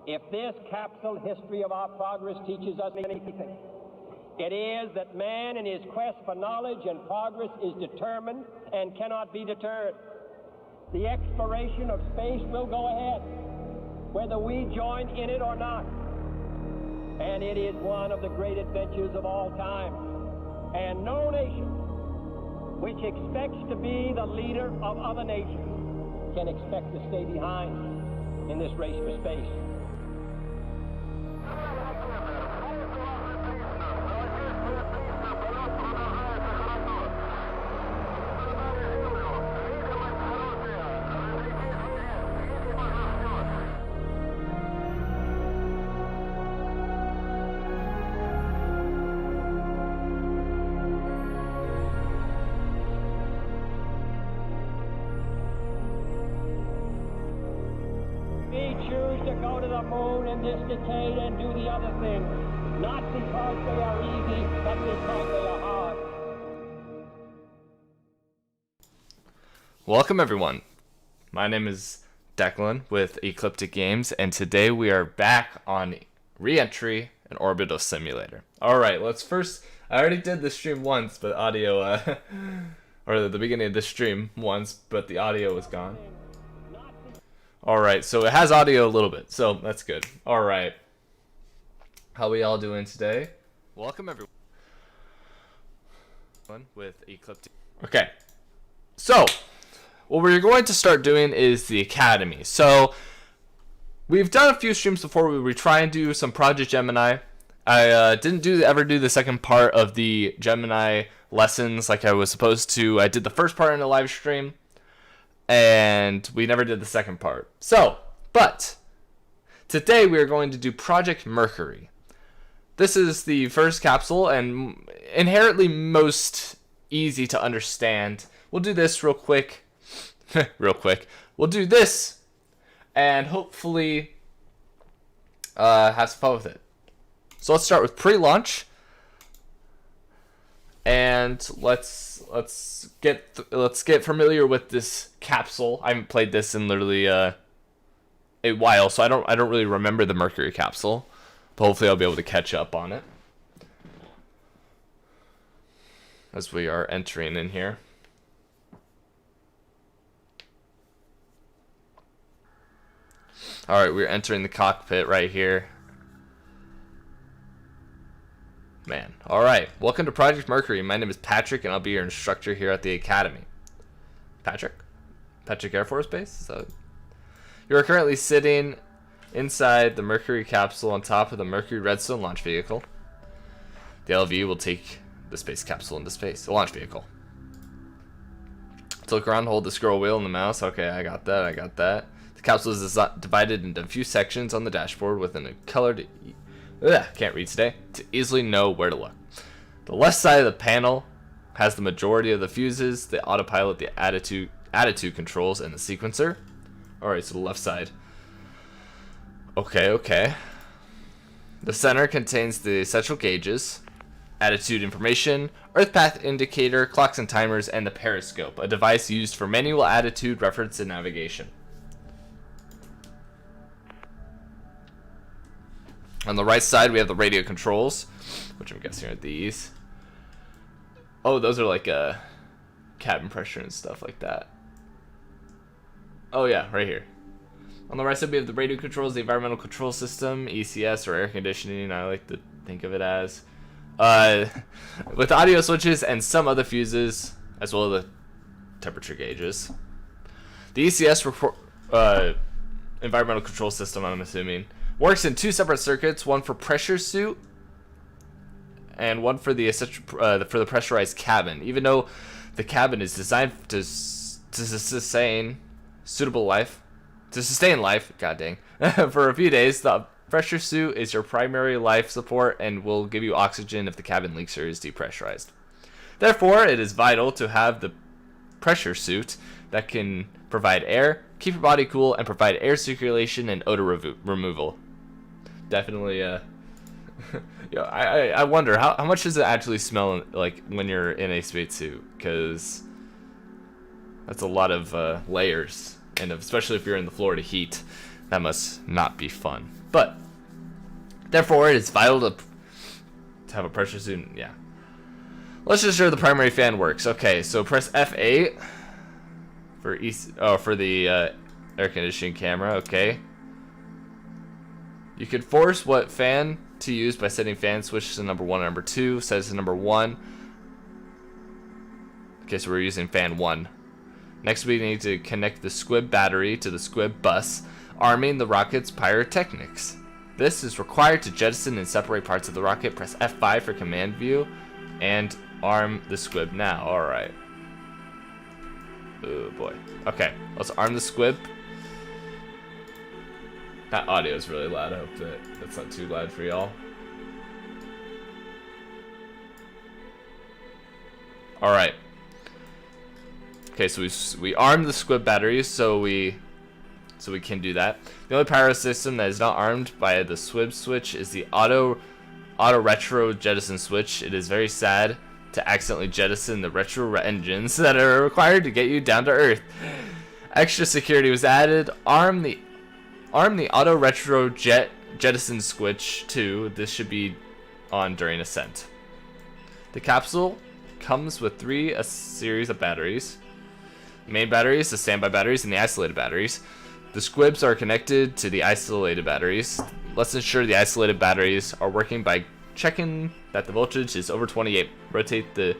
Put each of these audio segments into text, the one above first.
If this capsule history of our progress teaches us anything, it is that man in his quest for knowledge and progress is determined and cannot be deterred. The exploration of space will go ahead, whether we join in it or not. And it is one of the great adventures of all time. And no nation which expects to be the leader of other nations can expect to stay behind in this race for space. To go to the moon in this decade and do the other things, not because they are easy, but because they are hard. Welcome everyone. My name is Declan with Ecliptic Games, and today we are back on Re-Entry and Orbital Simulator. Alright, let's first, I already did the stream once, but audio, or the beginning of the stream once, but the audio was gone. Alright, so it has audio a little bit, so that's good. Alright. How we all doing today? Welcome everyone with Ecliptic. Okay. So, what we're going to start doing is the Academy. So, we've done a few streams before. We were trying to do some Project Gemini. I didn't ever do the second part of the Gemini lessons like I was supposed to. I did the first part in a live stream, and we never did the second part. So, but today we are going to do Project Mercury. This is the first capsule and inherently most easy to understand. We'll do this real quick. We'll do this and hopefully have some fun with it. So let's start with pre-launch. And let's get familiar with this capsule. I haven't played this in literally a while, so I don't really remember the Mercury capsule. But hopefully I'll be able to catch up on it as we are entering in here. All right, we're entering the cockpit right here. Man. Alright, welcome to Project Mercury. My name is Patrick, and I'll be your instructor here at the Academy. Patrick Air Force Base? Is that... You are currently sitting inside the Mercury capsule on top of the Mercury Redstone launch vehicle. The LV will take the space capsule into space. The launch vehicle. To look around, hold the scroll wheel and the mouse. Okay, I got that. The capsule is divided into a few sections on the dashboard within a colored... can't read today, to easily know where to look. The left side of the panel has the majority of the fuses, the autopilot, the attitude controls, and the sequencer. Alright, so the left side. Okay. The center contains the essential gauges, attitude information, earth path indicator, clocks and timers, and the periscope, a device used for manual attitude, reference, and navigation. On the right side, we have the radio controls, which I'm guessing are these. Oh, those are like cabin pressure and stuff like that. Oh yeah, right here. On the right side, we have the radio controls, the environmental control system, ECS or air conditioning, I like to think of it as. With audio switches and some other fuses, as well as the temperature gauges. The ECS environmental control system, I'm assuming, works in two separate circuits, one for pressure suit and one for the pressurized cabin. Even though the cabin is designed to sustain life, god dang, for a few days, the pressure suit is your primary life support and will give you oxygen if the cabin leaks or is depressurized. Therefore, it is vital to have the pressure suit that can provide air, keep your body cool, and provide air circulation and odor removal. Definitely, I wonder how much does it actually smell like when you're in a spacesuit, because that's a lot of layers, and especially if you're in the Florida heat. That must not be fun. But therefore, it is vital to have a pressure suit. Yeah. Let's just ensure the primary fan works. Okay, so press F8 for the air conditioning camera. Okay. You can force what fan to use by setting fan switch to number 1 and number 2. Set it to number 1. Okay, so we're using fan 1. Next, we need to connect the squib battery to the squib bus, arming the rocket's pyrotechnics. This is required to jettison and separate parts of the rocket. Press F5 for command view, and arm the squib now. Alright. Oh boy. Okay, let's arm the squib. That audio is really loud. I hope that that's not too loud for y'all. Alright. Okay, so we armed the squib batteries, so we can do that. The only power system that is not armed by the squib switch is the auto retro jettison switch. It is very sad to accidentally jettison the retro engines that are required to get you down to Earth. Extra security was added. Arm the auto retro jettison switch too. This should be on during ascent. The capsule comes with a series of batteries. Main batteries, the standby batteries, and the isolated batteries. The squibs are connected to the isolated batteries. Let's ensure the isolated batteries are working by checking that the voltage is over 28. Rotate the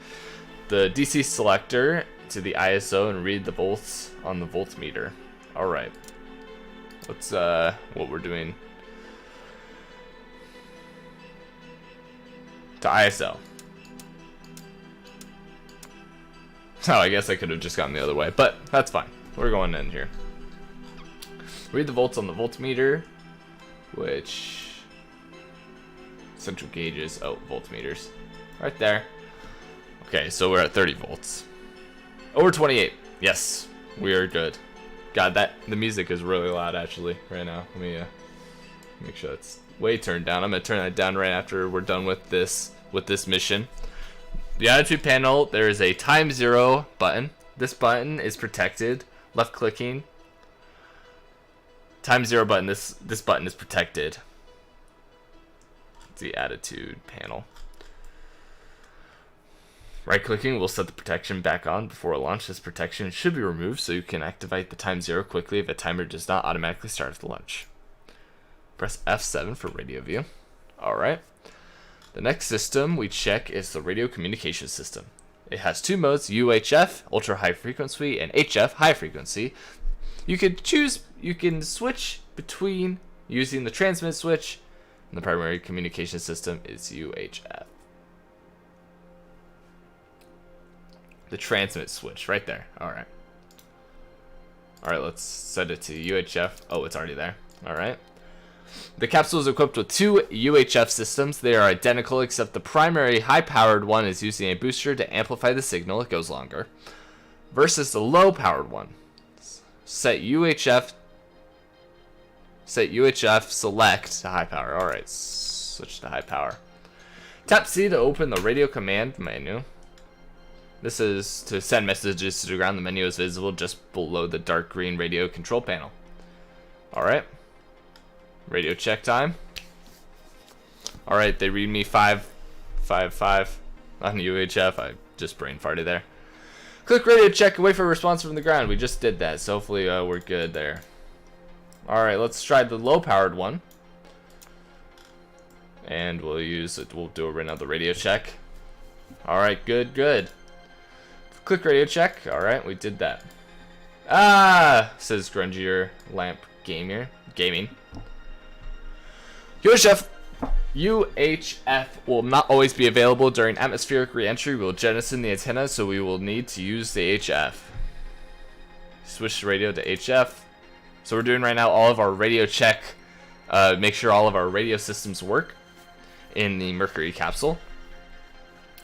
DC selector to the ISO and read the volts on the voltmeter. Alright. Let's, what we're doing. To ISO. Oh, I guess I could have just gone the other way, but that's fine. We're going in here. Read the volts on the voltmeter, which central gauges. Oh, voltmeters, right there. Okay, so we're at 30 volts. Over 28. Yes, we are good. God, the music is really loud actually right now. Let me make sure it's way turned down. I'm gonna turn that down right after we're done with this mission. The attitude panel, there is a time 0 button. This button is protected. Left clicking. Time 0 button. This button is protected. It's the attitude panel. Right clicking will set the protection back on before launch. This protection should be removed so you can activate the time 0 quickly if a timer does not automatically start at the launch. Press F7 for radio view. Alright. The next system we check is the radio communication system. It has 2 modes, UHF, ultra high frequency, and HF, high frequency. You can switch between using the transmit switch, and the primary communication system is UHF. The transmit switch, right there. Alright. Alright, let's set it to UHF. Oh, it's already there. Alright. The capsule is equipped with 2 UHF systems. They are identical, except the primary high-powered one is using a booster to amplify the signal. It goes longer. Versus the low-powered one. Set UHF select to high power. Alright, switch to high power. Tap C to open the radio command menu. This is to send messages to the ground. The menu is visible just below the dark green radio control panel. Alright. Radio check time. Alright, they read me 555 on UHF. I just brain farted there. Click radio check and wait for a response from the ground. We just did that, so hopefully we're good there. Alright, let's try the low powered one. And we'll do another radio check. Alright, good. Click radio check. Alright, we did that. Ah, says Grungier Lamp Gaming. UHF will not always be available during atmospheric re-entry. We will jettison the antenna, so we will need to use the HF. Switch the radio to HF. So we're doing right now all of our radio check. Make sure all of our radio systems work in the Mercury capsule.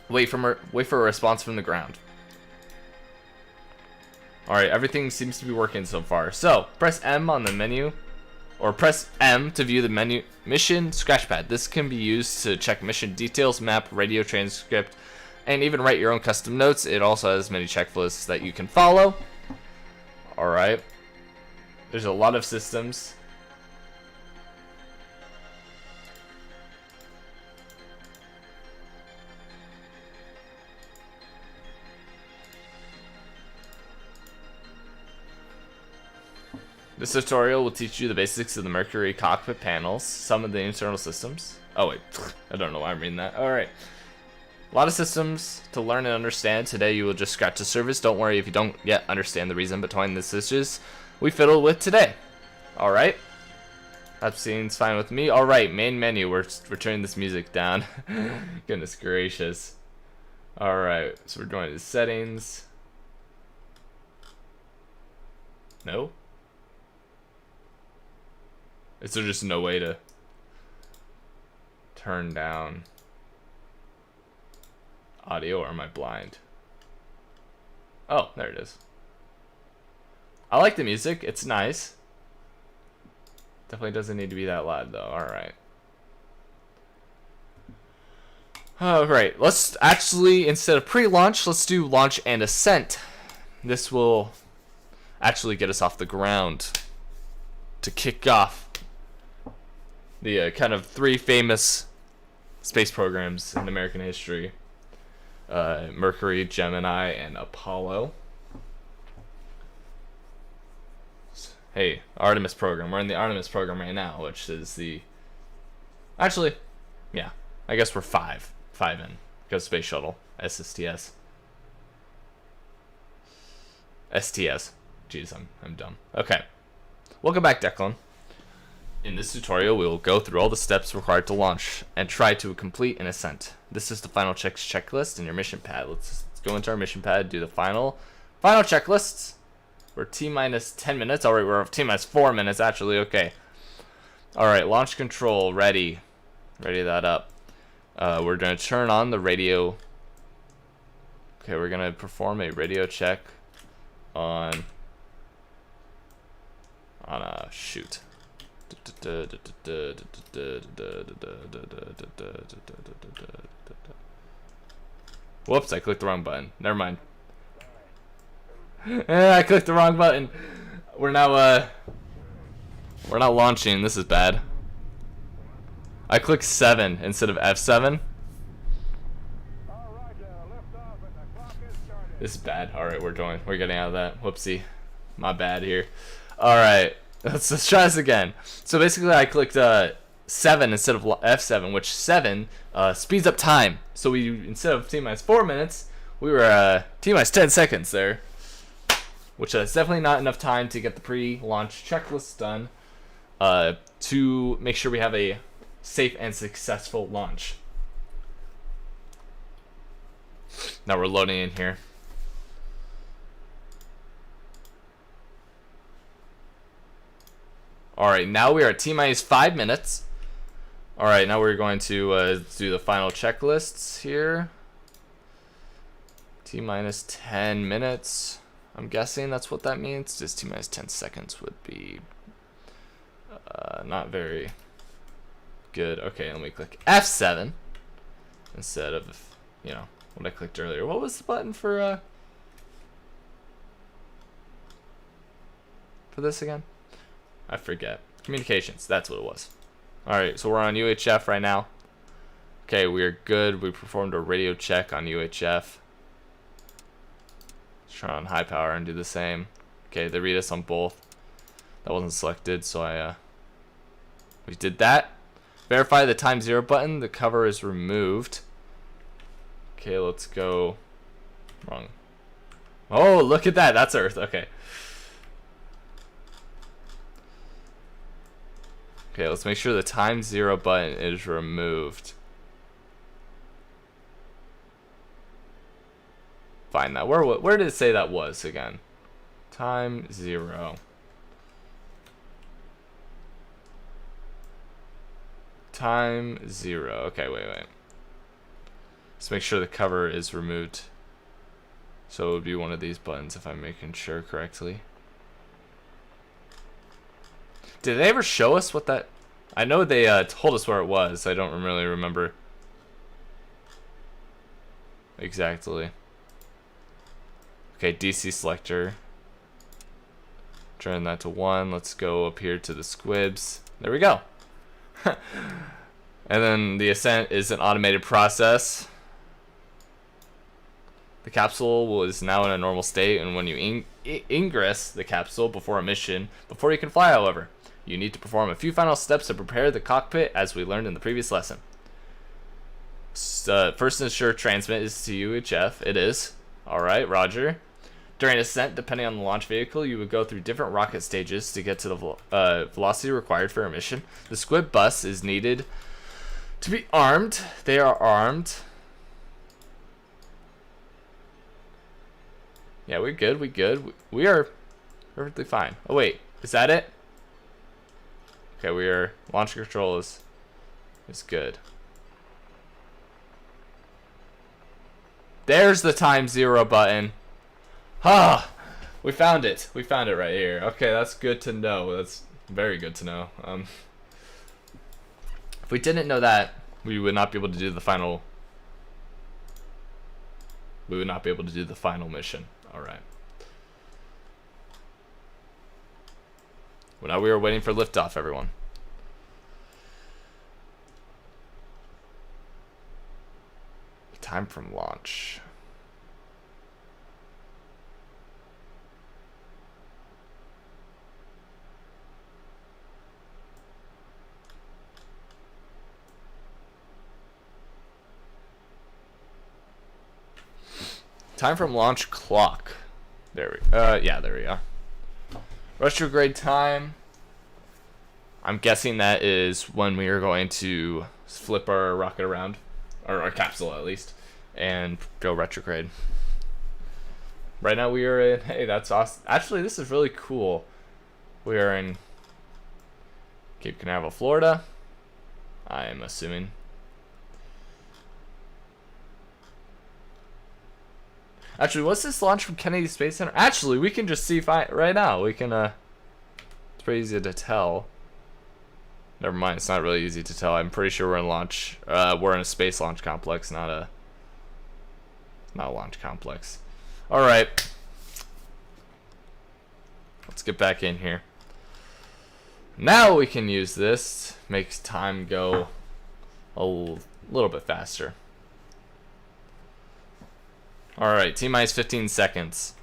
Wait for a response from the ground. Alright, everything seems to be working so far. So, press M on the menu. Or press M to view the menu mission scratchpad. This can be used to check mission details, map, radio transcript, and even write your own custom notes. It also has many checklists that you can follow. Alright. There's a lot of systems. This tutorial will teach you the basics of the Mercury cockpit panels, some of the internal systems. Oh wait, I don't know why I'm reading that. Alright. A lot of systems to learn and understand. Today you will just scratch the surface. Don't worry if you don't yet understand the reason behind the switches we fiddle with today. Alright. That seems fine with me. Alright, main menu. We're turning this music down. Goodness gracious. Alright, so we're going to settings. No? Is there just no way to turn down audio, or am I blind? Oh, there it is. I like the music. It's nice. Definitely doesn't need to be that loud, though. Alright. Alright, let's actually, instead of pre-launch, let's do launch and ascent. This will actually get us off the ground to kick off the kind of 3 famous space programs in American history. Mercury, Gemini, and Apollo. Hey, Artemis program. We're in the Artemis program right now, which is the... Actually, yeah. I guess we're 5 in. Because Space Shuttle. SSTS. STS. Jeez, I'm dumb. Okay. Welcome back, Declan. In this tutorial, we will go through all the steps required to launch and try to complete an ascent. This is the final checklist in your mission pad. Let's go into our mission pad, do the final checklists. We're T-minus 10 minutes. Alright, we're T-minus 4 minutes, actually. Okay. Alright, launch control, ready. Ready that up. We're going to turn on the radio. Okay, we're going to perform a radio check on shoot. Whoops, I clicked the wrong button. Never mind. I clicked the wrong button. We're not launching. This is bad. I clicked 7 instead of F7. This is bad. Alright, we're getting out of that. Whoopsie. My bad here. Alright. Let's try this again. So basically I clicked 7 instead of F7, which 7 speeds up time. So we, instead of T-minus 4 minutes, we were T-minus 10 seconds there. Which is definitely not enough time to get the pre-launch checklist done to make sure we have a safe and successful launch. Now we're loading in here. Alright, now we are at T-minus 5 minutes. Alright, now we're going to do the final checklists here. T-minus 10 minutes. I'm guessing that's what that means. Just T-minus 10 seconds would be not very good. Okay, let me click F7 instead of, you know, what I clicked earlier. What was the button for this again? I forget. Communications, that's what it was. Alright, so we're on UHF right now. Okay, we're good. We performed a radio check on UHF. Let's turn on high power and do the same. Okay, they read us on both. That wasn't selected, so we did that. Verify the time 0 button. The cover is removed. Okay, let's go. Wrong. Oh, look at that. That's Earth. Okay. Okay, let's make sure the time 0 button is removed. Find that. Where did it say that was again? Time 0. Time 0. Okay, wait. Let's make sure the cover is removed. So it would be one of these buttons if I'm making sure correctly. Did they ever show us what that... I know they told us where it was. I don't really remember exactly. Okay, DC selector. Turn that to 1. Let's go up here to the squibs. There we go. And then the ascent is an automated process. The capsule is now in a normal state, and when you ingress the capsule before a mission, before you can fly, however, you need to perform a few final steps to prepare the cockpit, as we learned in the previous lesson. First, ensure transmit is to UHF. It is. Alright, roger. During ascent, depending on the launch vehicle, you would go through different rocket stages to get to the velocity required for a mission. The squid bus is needed to be armed. They are armed. Yeah, we're good. We good. We are perfectly fine. Oh wait, is that it? Okay, we are. Launch control is good. There's the time 0 button. Ah, we found it. We found it right here. Okay, that's good to know. That's very good to know. If we didn't know that, we would not be able to do the final. We would not be able to do the final mission. All right. Well, now we are waiting for liftoff, everyone. Time from launch. Time from launch clock. There we yeah, there we go. Retrograde time. I'm guessing that is when we are going to flip our rocket around, or our capsule at least, and go retrograde. Right now we are in, hey, that's awesome. Actually, this is really cool. We are in Cape Canaveral, Florida, I am assuming. Actually, what's this launch from Kennedy Space Center? Actually, we can just see right now. We can, it's pretty easy to tell. Never mind, it's not really easy to tell. I'm pretty sure we're in launch. We're in a space launch complex, not a launch complex. All right, let's get back in here. Now we can use this. Makes time go a little bit faster. All right, T-minus 15 seconds.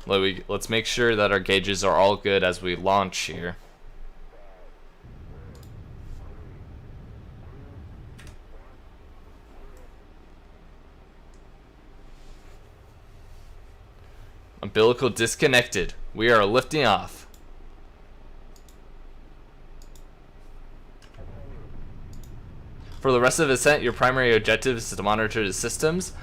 Let's make sure that our gauges are all good as we launch here. Umbilical disconnected. We are lifting off. For the rest of the ascent, your primary objective is to monitor the systems.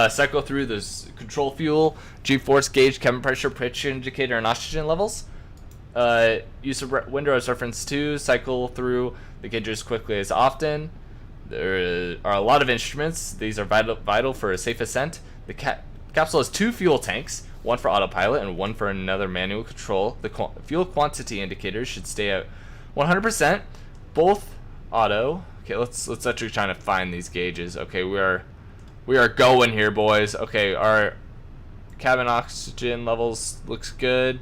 Cycle through the control fuel, G-force gauge, cabin pressure, pitch indicator, and oxygen levels. Use a window as reference 2. Cycle through the gauges quickly as often. There are a lot of instruments. These are vital for a safe ascent. The capsule has 2 fuel tanks, one for autopilot and one for another manual control. The fuel quantity indicators should stay at 100%. Both auto. Okay, let's actually try to find these gauges. Okay, we are going here, boys. Okay, our cabin oxygen levels looks good.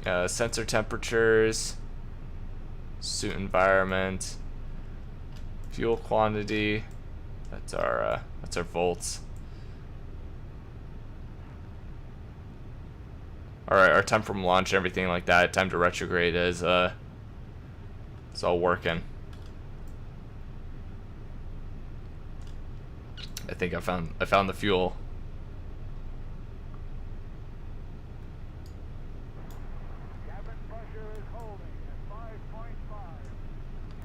Sensor temperatures, suit environment, fuel quantity. That's our volts. All right, our time from launch, everything like that. Time to retrograde is it's all working. I think I found the fuel.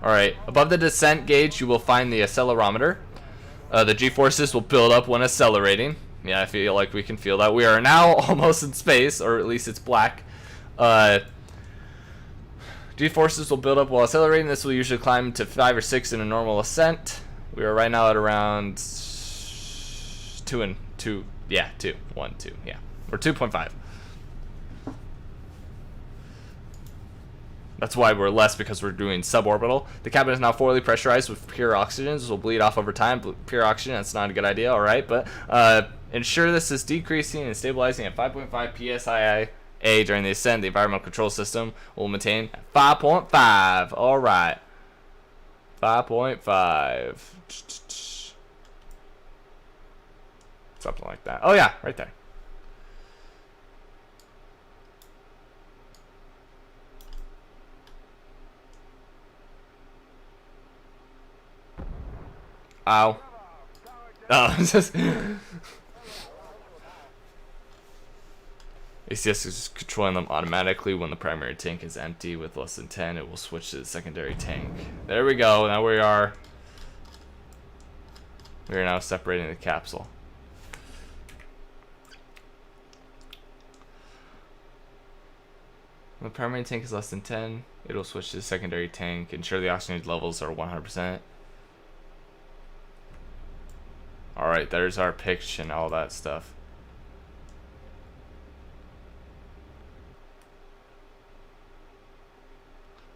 Alright, above the descent gauge you will find the accelerometer. The G-forces will build up when accelerating. Yeah, I feel like we can feel that. We are now almost in space, or at least it's black. G-forces will build up while accelerating. This will usually climb to 5 or 6 in a normal ascent. We are right now at around 2 and 2. Yeah, 2. 1, 2. Yeah. Or 2.5. That's why we're less, because we're doing suborbital. The cabin is now fully pressurized with pure oxygen. This will bleed off over time. Pure oxygen, that's not a good idea, alright? But ensure this is decreasing and stabilizing at 5.5 psi during the ascent. The environmental control system will maintain 5.5. Alright. 5.5. Something like that. Oh yeah, right there. Ow. Oh, it's just... ACS is controlling them automatically. When the primary tank is empty with less than 10, it will switch to the secondary tank. There we go. Now we are now separating the capsule. When the primary tank is less than 10, it will switch to the secondary tank. Ensure the oxygen levels are 100%. Alright, there's our pitch and all that stuff.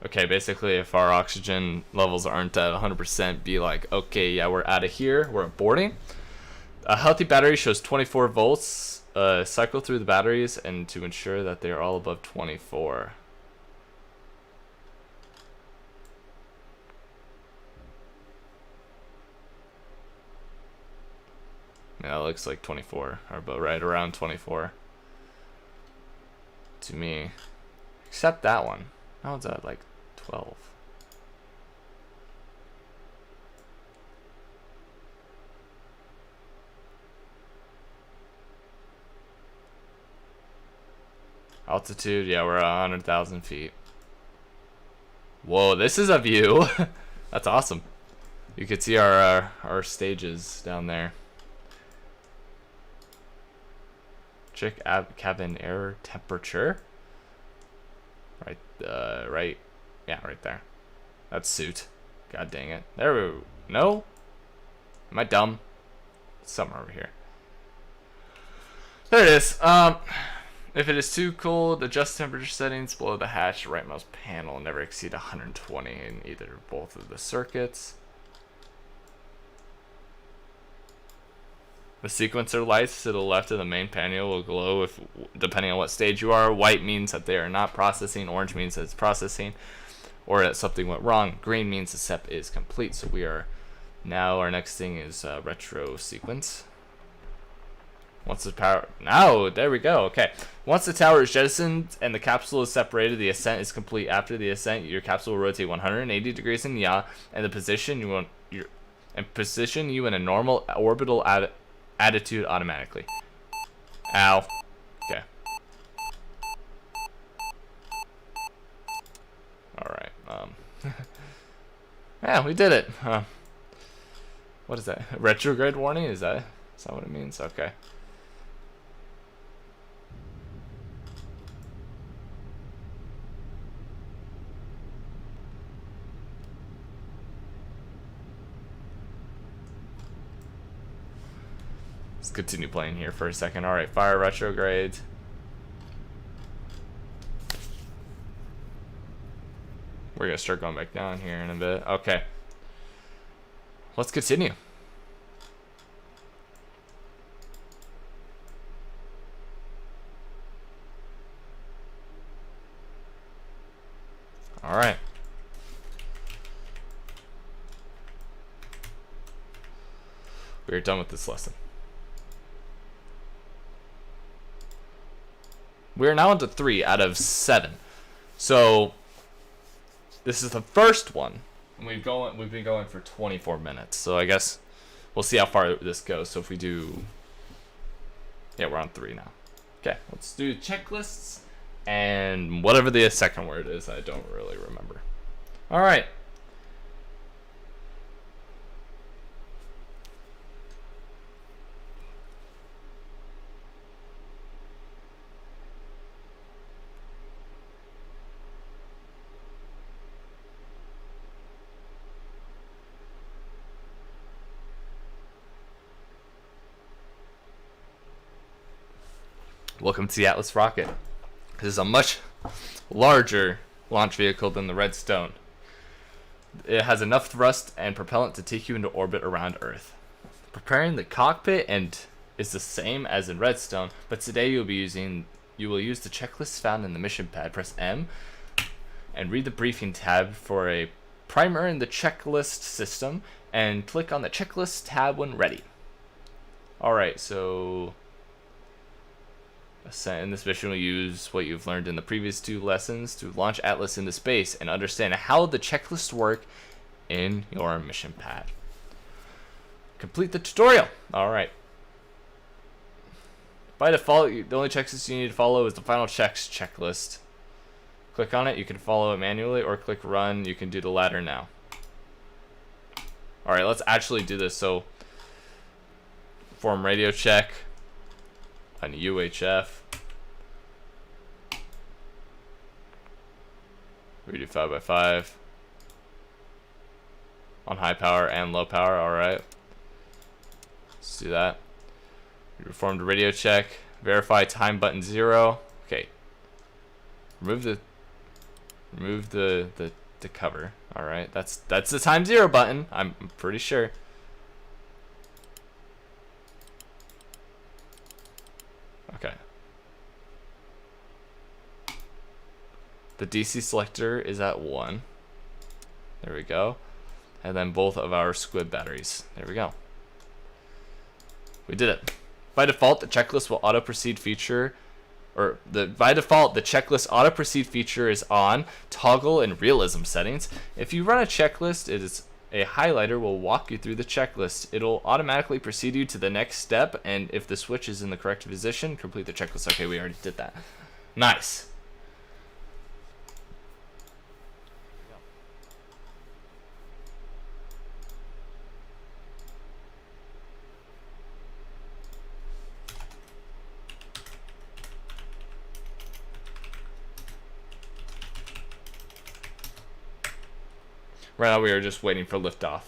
Okay, basically if our oxygen levels aren't at 100%, be like, okay, yeah, we're out of here, we're boarding. A healthy battery shows 24 volts. Cycle through the batteries and to ensure that they are all above 24. Yeah, that looks like 24, or about right around 24 to me. Except that one. That one's at like 12. Altitude, yeah, we're at 100,000 feet. Whoa, this is a view. That's awesome. You could see our stages down there. Check cabin air temperature. Right, yeah, right there. That's suit. God dang it. There we go. No? Am I dumb? Somewhere over here. There it is. If it is too cold, adjust temperature settings below the hatch rightmost panel. Never exceed 120 in either or both of the circuits. The sequencer lights to the left of the main panel will glow if, depending on what stage you are. White means that they are not processing. Orange means that it's processing, or that something went wrong. Green means the step is complete. So we are now. Our next thing is retro sequence. Once the power, now there we go. Okay, once the tower is jettisoned and the capsule is separated, the ascent is complete. After the ascent, your capsule will rotate 180 degrees in yaw, and the position you want position you in a normal orbital attitude automatically. Ow. Okay. All right. Yeah, we did it. What is that? Retrograde warning? Is that what it means? Okay. Let's continue playing here for a second. Alright, fire retrograde. We're gonna start going back down here in a bit. Okay. Let's continue. Alright. We're done with this lesson. We're now into 3 out of 7. So this is the first one. And we've been going for 24 minutes. So I guess we'll see how far this goes. So if we do, yeah, we're on 3 now. Okay, let's do checklists and whatever the second word is, I don't really remember. All right. Welcome to the Atlas rocket. This is a much larger launch vehicle than the Redstone. It has enough thrust and propellant to take you into orbit around Earth. Preparing the cockpit and is the same as in Redstone, but today you will use the checklist found in the mission pad. Press M and read the briefing tab for a primer in the checklist system and click on the checklist tab when ready. Alright, so in this mission we use what you've learned in the previous 2 lessons to launch Atlas into space and understand how the checklists work in your mission pad. Complete the tutorial. Alright. By default, the only checklist you need to follow is the final checks checklist. Click on it, you can follow it manually, or click run, you can do the latter now. Alright, let's actually do this. So, perform radio check on UHF. Redo 5x5 on high power and low power. Alright, let's do that. We performed a radio check. Verify time button 0. Okay. Remove the cover. Alright, that's the time 0 button, I'm pretty sure. Okay. The DC selector is at 1. There we go. And then both of our squib batteries. There we go. We did it. By default, the checklist will auto proceed feature, by default, the checklist auto proceed feature is on. Toggle in realism settings. If you run a checklist, a highlighter will walk you through the checklist. It'll automatically proceed you to the next step, and if the switch is in the correct position, complete the checklist. Okay, we already did that. Nice. Right now we are just waiting for liftoff.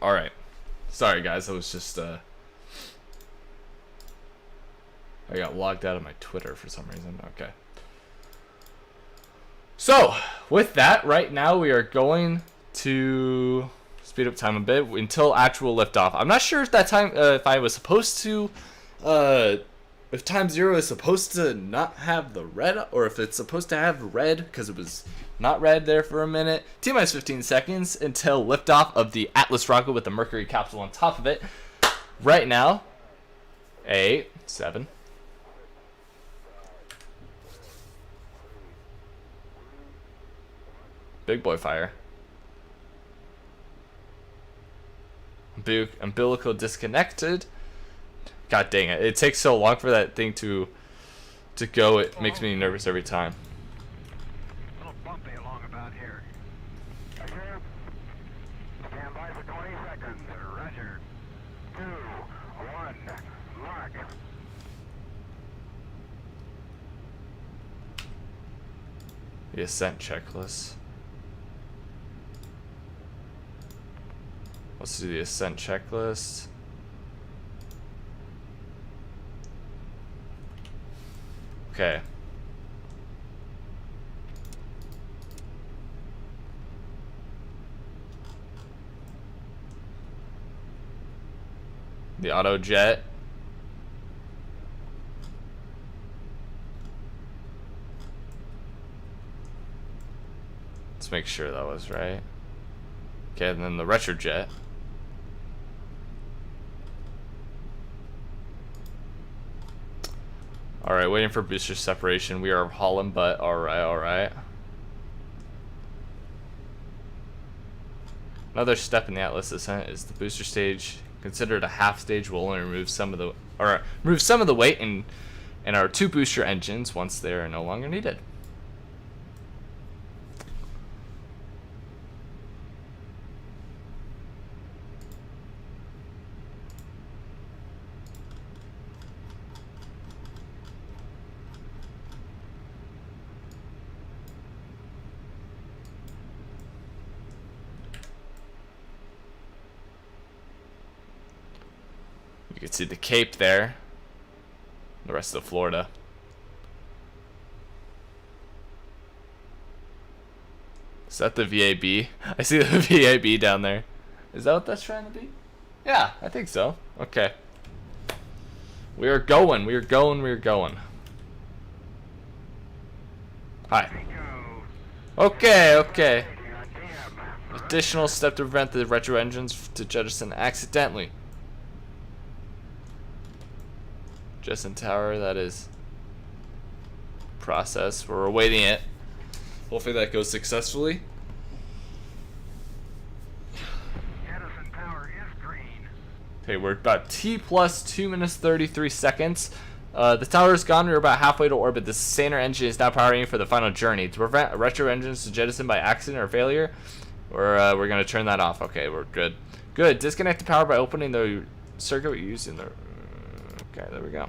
Alright. Sorry guys, I was just I got logged out of my Twitter for some reason. Okay. So, with that, right now we are going to speed up time a bit until actual liftoff. I'm not sure if that time, if I was supposed to, if time 0 is supposed to not have the red, or if it's supposed to have red because it was not red there for a minute. T-minus 15 seconds until liftoff of the Atlas rocket with the Mercury capsule on top of it. Right now, 8, 7. Big boy fire. Umbilical disconnected. God dang it. It takes so long for that thing to go. It makes me nervous every time. A little bumpy along about here. Roger. Stand by for 20 seconds. Roger. 2, 1, mark. The ascent checklist. Let's do the ascent checklist. Okay. The auto jet. Let's make sure that was right. Okay, and then the retrojet. Alright, waiting for booster separation. We are hauling butt. Alright, alright. Another step in the Atlas ascent is the booster stage. Considered a half stage, will only remove some of the weight in our 2 booster engines once they are no longer needed. You can see the Cape there, the rest of Florida. Is that the VAB? I see the VAB down there. Is that what that's trying to be? Yeah, I think so. Okay. We are going. Hi. Okay. Additional step to prevent the retro engines to jettison accidentally. Jettison tower, that is process. We're awaiting it. Hopefully that goes successfully. Jettison tower is green. Okay, we're about T plus 2 minutes 33 seconds. The tower is gone. We're about halfway to orbit. The sustainer engine is now powering for the final journey. To prevent retro engines to jettison by accident or failure, we're going to turn that off. Okay, we're good. Good. Disconnect the power by opening the circuit using the... Okay, there we go.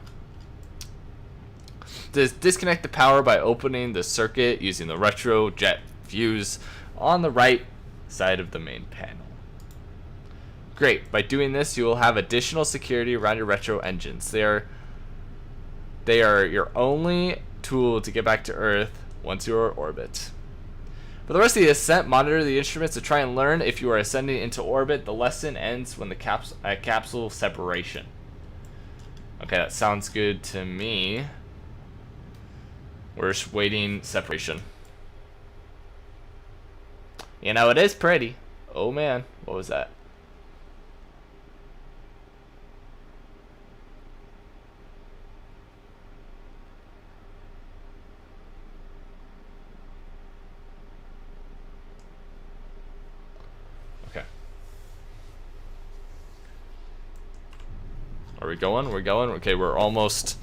Disconnect the power by opening the circuit using the retro jet fuse on the right side of the main panel. Great. By doing this, you will have additional security around your retro engines. They are your only tool to get back to Earth once you are in orbit. For the rest of the ascent, monitor the instruments to try and learn if you are ascending into orbit. The lesson ends when the capsule separation. Okay, that sounds good to me. We're just waiting separation. You know, it is pretty. Oh man, what was that? Okay. Are we going? We're going? Okay, we're almost...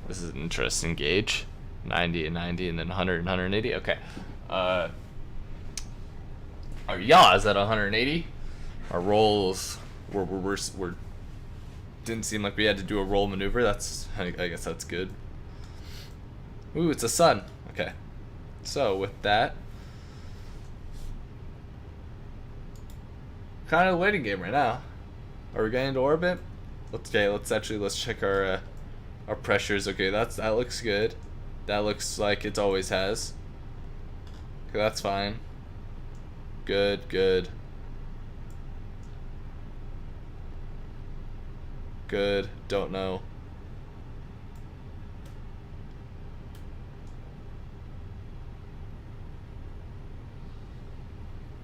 This is an interesting gauge. 90 and 90 and then 100 and 180. Okay. Our yaw is at 180. Our rolls we're didn't seem like we had to do a roll maneuver. That's, I guess that's good. Ooh, it's a sun. Okay. So with that, kind of a waiting game right now. Are we getting into orbit? Let's check our pressures. Okay, that looks good. That looks like it always has. Okay, that's fine. Good. Good. Don't know.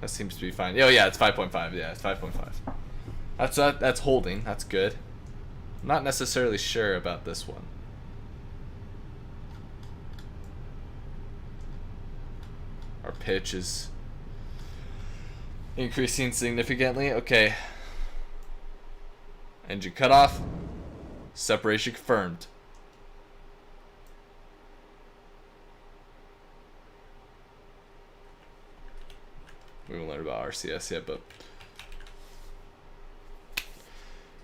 That seems to be fine. Oh yeah, it's 5.5. Yeah, it's 5.5. That's holding. That's good. I'm not necessarily sure about this one. Our pitch is increasing significantly. Okay. Engine cut off. Separation confirmed. We won't learn about RCS yet, but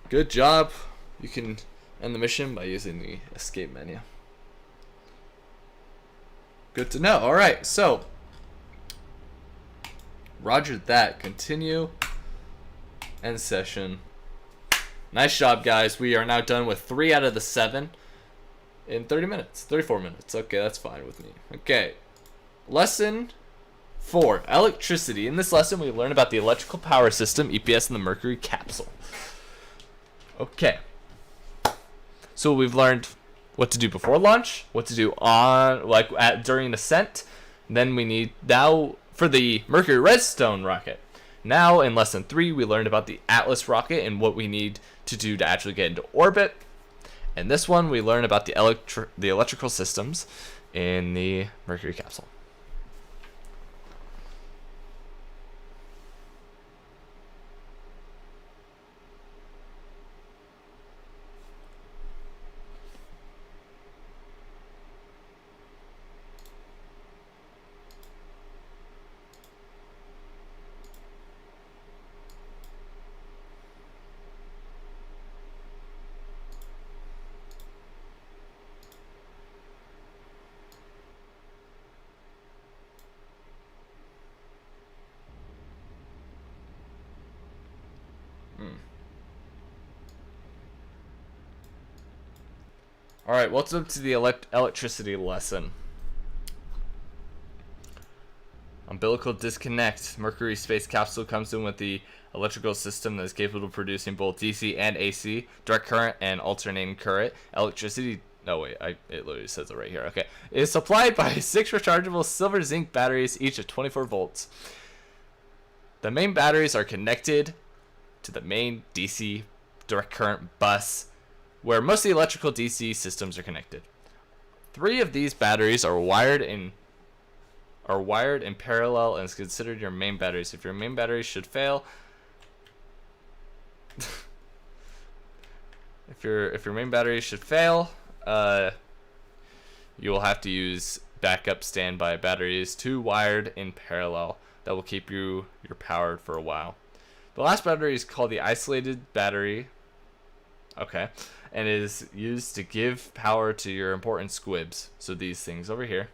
good job. You can end the mission by using the escape menu. Good to know. Alright, so roger that. Continue. End session. Nice job, guys. We are now done with 3 out of the 7 in 30 minutes. 34 minutes. Okay, that's fine with me. Okay. Lesson 4. Electricity. In this lesson, we learn about the electrical power system, EPS, and the Mercury capsule. Okay. So we've learned what to do before launch, what to do during ascent. Then we need now for the Mercury Redstone rocket. Now in lesson 3, we learned about the Atlas rocket and what we need to do to actually get into orbit. And this one, we learn about the electrical systems in the Mercury capsule. Alright, welcome to the electricity lesson. Umbilical disconnect. Mercury space capsule comes in with the electrical system that is capable of producing both DC and AC, direct current and alternating current. Electricity. No, wait, it literally says it right here. Okay. It is supplied by 6 rechargeable silver zinc batteries, each of 24 volts. The main batteries are connected to the main DC direct current bus, where most of the electrical DC systems are connected. 3 of these batteries are wired in parallel and is considered your main batteries. If your main battery should fail, if your main battery should fail, you will have to use backup standby batteries, 2 wired in parallel, that will keep you're powered for a while. The last battery is called the isolated battery. Okay. And is used to give power to your important squibs. So these things over here.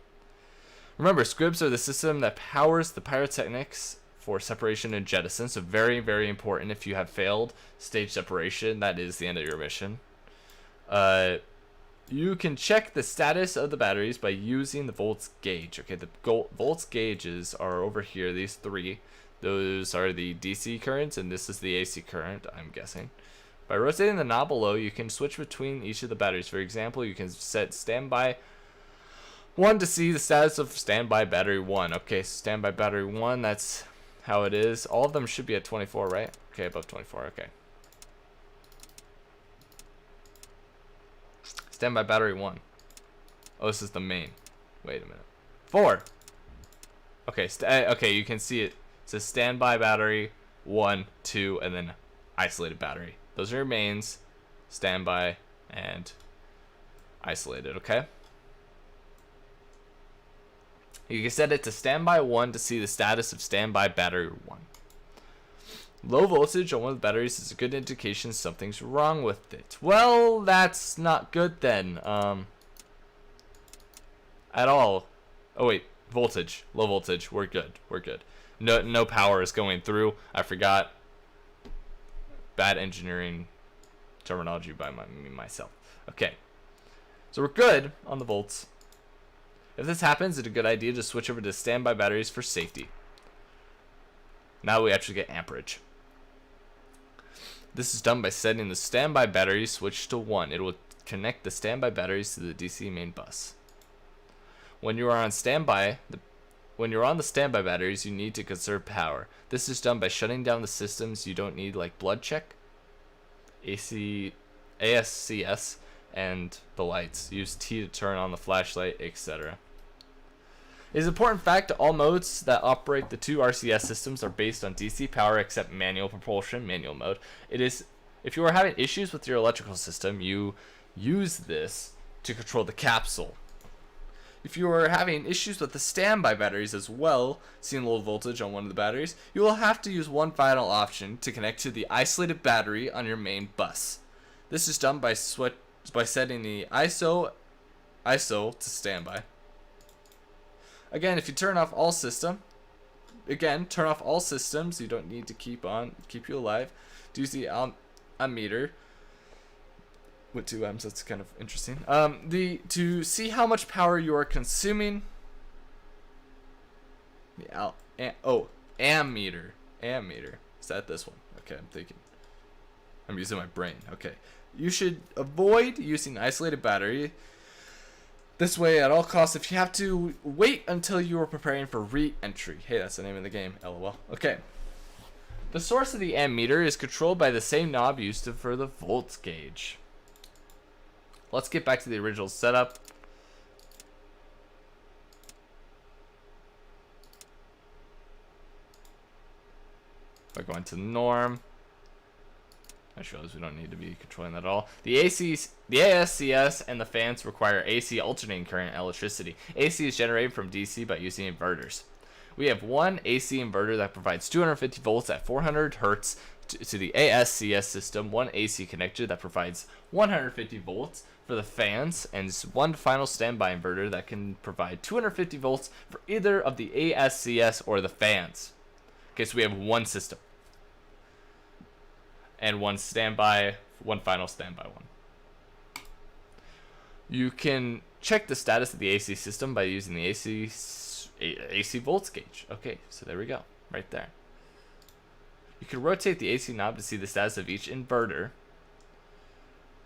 Remember, squibs are the system that powers the pyrotechnics for separation and jettison. So very, very important. If you have failed stage separation, that is the end of your mission. You can check the status of the batteries by using the volts gauge. Okay, the volts gauges are over here, these 3. Those are the DC currents, and this is the AC current, I'm guessing. By rotating the knob below, you can switch between each of the batteries. For example, you can set standby 1 to see the status of standby battery 1. Okay, so standby battery 1, that's how it is. All of them should be at 24, right? Okay, above 24, okay. Standby battery 1. Oh, this is the main. Wait a minute. 4. Okay, okay, you can see it. It says standby battery 1, 2, and then isolated battery. Those are your mains, standby, and isolated, okay? You can set it to standby 1 to see the status of standby battery 1. Low voltage on one of the batteries is a good indication something's wrong with it. Well, that's not good then. At all. Oh wait, voltage. Low voltage. We're good. We're good. No power is going through. I forgot. Bad engineering terminology by myself. Okay. So we're good on the volts. If this happens, it's a good idea to switch over to standby batteries for safety. Now we actually get amperage. This is done by setting the standby battery switch to 1. It will connect the standby batteries to the DC main bus. When you are on standby, when you're on the standby batteries, you need to conserve power. This is done by shutting down the systems you don't need, like blood check, ASCS, and the lights. Use T to turn on the flashlight, etc. It is an important fact that all modes that operate the 2 RCS systems are based on DC power except manual propulsion, manual mode. It is, if you are having issues with your electrical system, you use this to control the capsule. If you are having issues with the standby batteries as well, seeing low voltage on one of the batteries, you will have to use one final option to connect to the isolated battery on your main bus. This is done by setting the ISO to standby. Again, if you turn off all systems, you don't need to keep you alive. Do use the ammeter with 2 M's, that's kind of interesting. To see how much power you are consuming. The ammeter. Is that this one? Okay, I'm using my brain. Okay. You should avoid using isolated battery this way at all costs. If you have to, wait until you are preparing for re-entry. Hey, that's the name of the game, LOL. Okay. The source of the ammeter is controlled by the same knob used for the volts gauge. Let's get back to the original setup. By going to norm. That shows we don't need to be controlling that at all. The ASCS and the fans require AC alternating current electricity. AC is generated from DC by using inverters. We have one AC inverter that provides 250 volts at 400 Hertz to the ASCS system, one AC connector that provides 150 volts for the fans, and one final standby inverter that can provide 250 volts for either of the ASCS or the fans. Okay, so we have one system. and one standby, one final standby one. You can check the status of the AC system by using the AC volts gauge. Okay, so there we go, right there. You can rotate the AC knob to see the status of each inverter.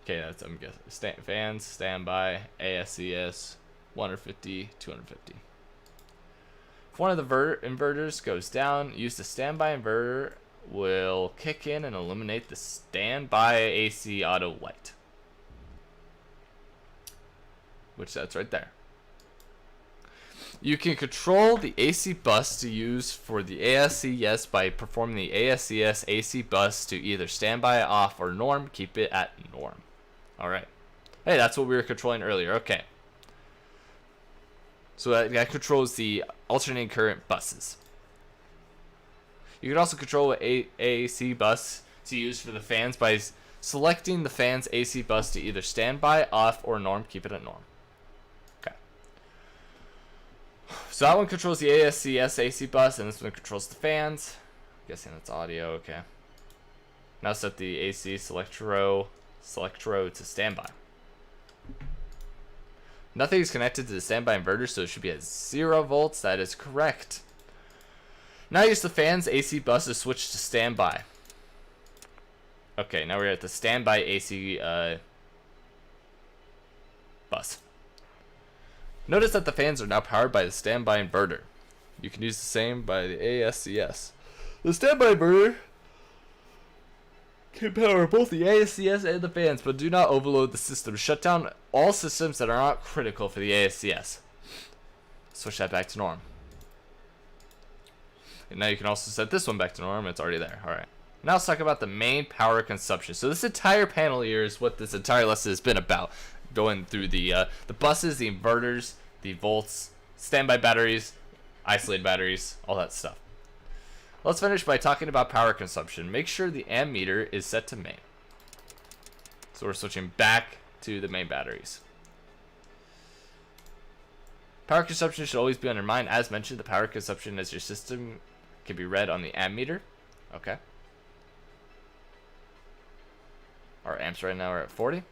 Okay, that's, I'm guessing, fans, standby, ASCS, 150, 250. If one of the inverters goes down, use the standby inverter will kick in and illuminate the standby AC auto light. Which that's right there. You can control the AC bus to use for the ASCS by performing the ASCS AC bus to either standby, off, or norm. Keep it at norm. Alright. Hey, that's what we were controlling earlier. Okay. So that controls the alternating current buses. You can also control what AC bus to use for the fans by selecting the fan's AC bus to either standby, off, or norm. Keep it at norm. So that one controls the ASCS AC bus, and this one controls the fans. I'm guessing that's audio, okay. Now set the AC select row to standby. Nothing is connected to the standby inverter, so it should be at 0 volts. That is correct. Now use the fan's AC bus to switch to standby. Okay, now we're at the standby AC bus. Notice that the fans are now powered by the standby inverter. You can use the same by the ASCS. The standby inverter can power both the ASCS and the fans, but do not overload the system. Shut down all systems that are not critical for the ASCS. Switch that back to norm. And now you can also set this one back to norm. It's already there. Alright. Now let's talk about the main power consumption. So this entire panel here is what this entire lesson has been about. Going through the buses, the inverters, the volts, standby batteries, isolated batteries, all that stuff. Let's finish by talking about power consumption. Make sure the ammeter is set to main. So we're switching back to the main batteries. Power consumption should always be on your mind. As mentioned, the power consumption as your system can be read on the ammeter. Okay. Our amps right now are at 40.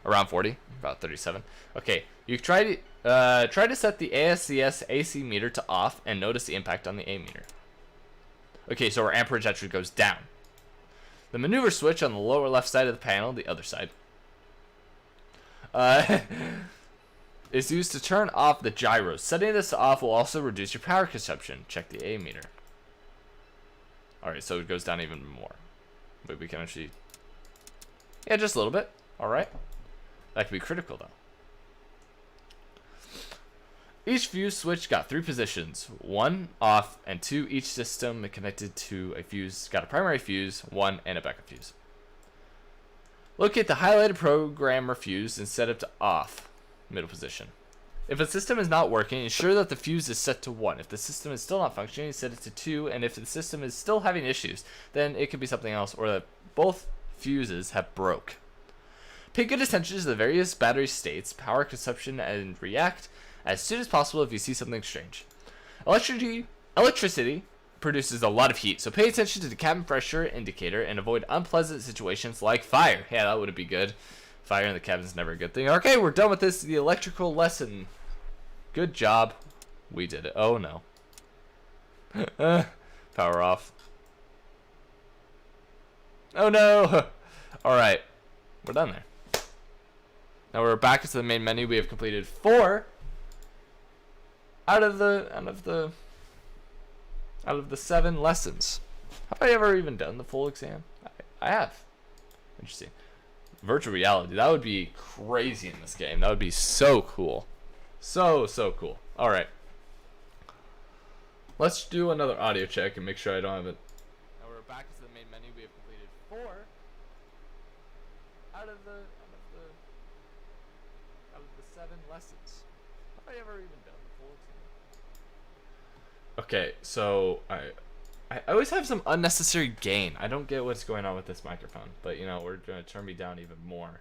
Around 40, about 37. Okay, you try to set the ASCS AC meter to off and notice the impact on the A meter. Okay, so our amperage actually goes down. The maneuver switch on the lower left side of the panel, the other side, is used to turn off the gyros. Setting this to off will also reduce your power consumption. Check the A meter. Alright, so it goes down even more. But we can actually... yeah, just a little bit. Alright. That could be critical, though. Each fuse switch got 3 positions, 1 off, and 2 each system connected to a fuse. Got a primary fuse, 1, and a backup fuse. Locate the highlighted programmer fuse and set it to off, middle position. If a system is not working, ensure that the fuse is set to 1. If the system is still not functioning, set it to 2, and if the system is still having issues, then it could be something else, or that both fuses have broke. Pay good attention to the various battery states, power consumption, and react as soon as possible if you see something strange. Electricity produces a lot of heat, so pay attention to the cabin pressure indicator and avoid unpleasant situations like fire. Yeah, that would be good. Fire in the cabin is never a good thing. Okay, we're done with the electrical lesson. Good job. We did it. Oh no. Power off. Oh no. Alright. We're done there. Now we're back into the main menu. We have completed 4 out of the 7 lessons. Have I ever even done the full exam? I have. Interesting. Virtual reality. That would be crazy in this game. That would be so cool. So cool. Alright. Let's do another audio check and make sure I don't have it. Now we're back into the main menu. We have completed 4 out of the 7 lessons. Have I ever even done the full exam? Okay, so I always have some unnecessary gain. I don't get what's going on with this microphone, but you know, we're gonna turn me down even more.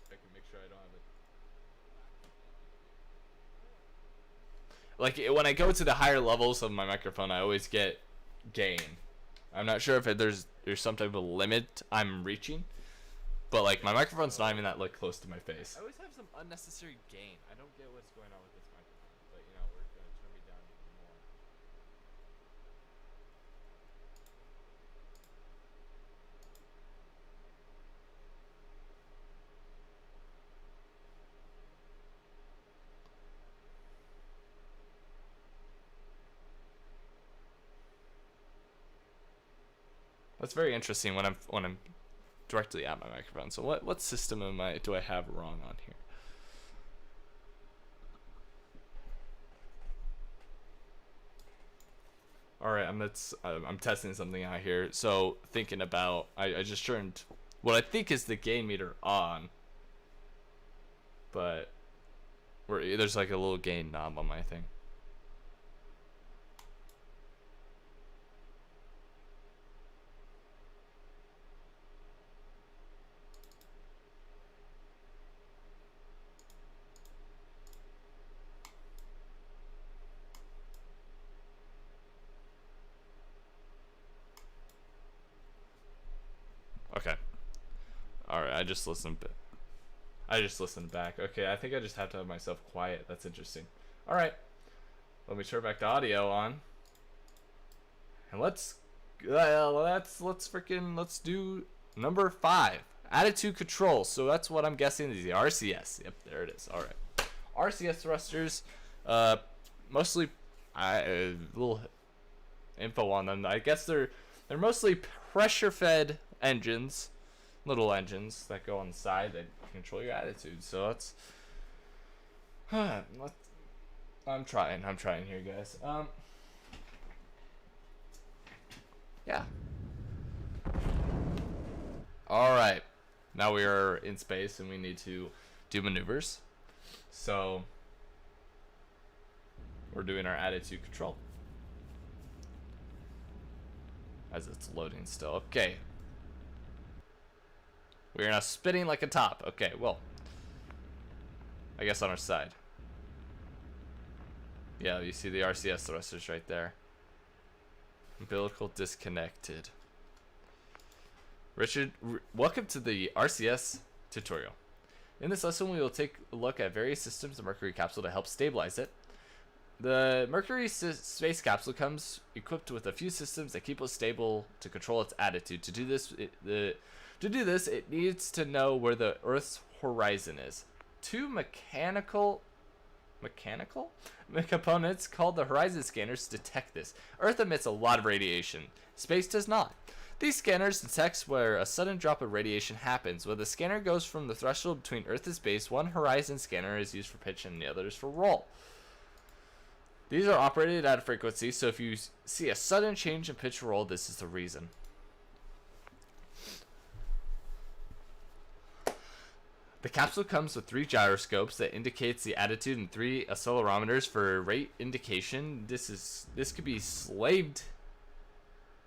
I can make sure I don't have it. Like when I go to the higher levels of my microphone, I always get gain. I'm not sure if there's some type of limit I'm reaching, but like my microphone's not even that like close to my face. I always have some unnecessary gain. I don't get what's going on with this microphone, but you know we're gonna turn me down even more. That's very interesting when I'm directly at my microphone. So what system do I have wrong on here? All right, I'm testing something out here. So thinking about, I just turned what I think is the gain meter on, but there's like a little gain knob on my thing. Okay. All right, I just listened back. Okay, I think I just have to have myself quiet. That's interesting. All right. Let me turn back the audio on. And let's do number 5. Attitude control. So that's what I'm guessing is the RCS. Yep, there it is. All right. RCS thrusters, mostly a little info on them. I guess they're mostly pressure-fed engines, little engines that go on the side that control your attitude. So that's I'm trying here, guys. Yeah. All right. Now we are in space and we need to do maneuvers. So we're doing our attitude control as it's loading still. Okay. We're now spinning like a top. Okay, well, I guess on our side. Yeah, you see the RCS thrusters right there. Umbilical disconnected. Richard, welcome to the RCS tutorial. In this lesson, we will take a look at various systems of Mercury capsule to help stabilize it. The Mercury space capsule comes equipped with a few systems that keep it stable to control its attitude. To do this, it needs to know where the Earth's horizon is. Two mechanical components called the horizon scanners detect this. Earth emits a lot of radiation. Space does not. These scanners detect where a sudden drop of radiation happens. When the scanner goes from the threshold between Earth and space, one horizon scanner is used for pitch and the other is for roll. These are operated at a frequency, so if you see a sudden change in pitch or roll, this is the reason. The capsule comes with 3 gyroscopes that indicates the attitude and 3 accelerometers for rate indication. This could be slaved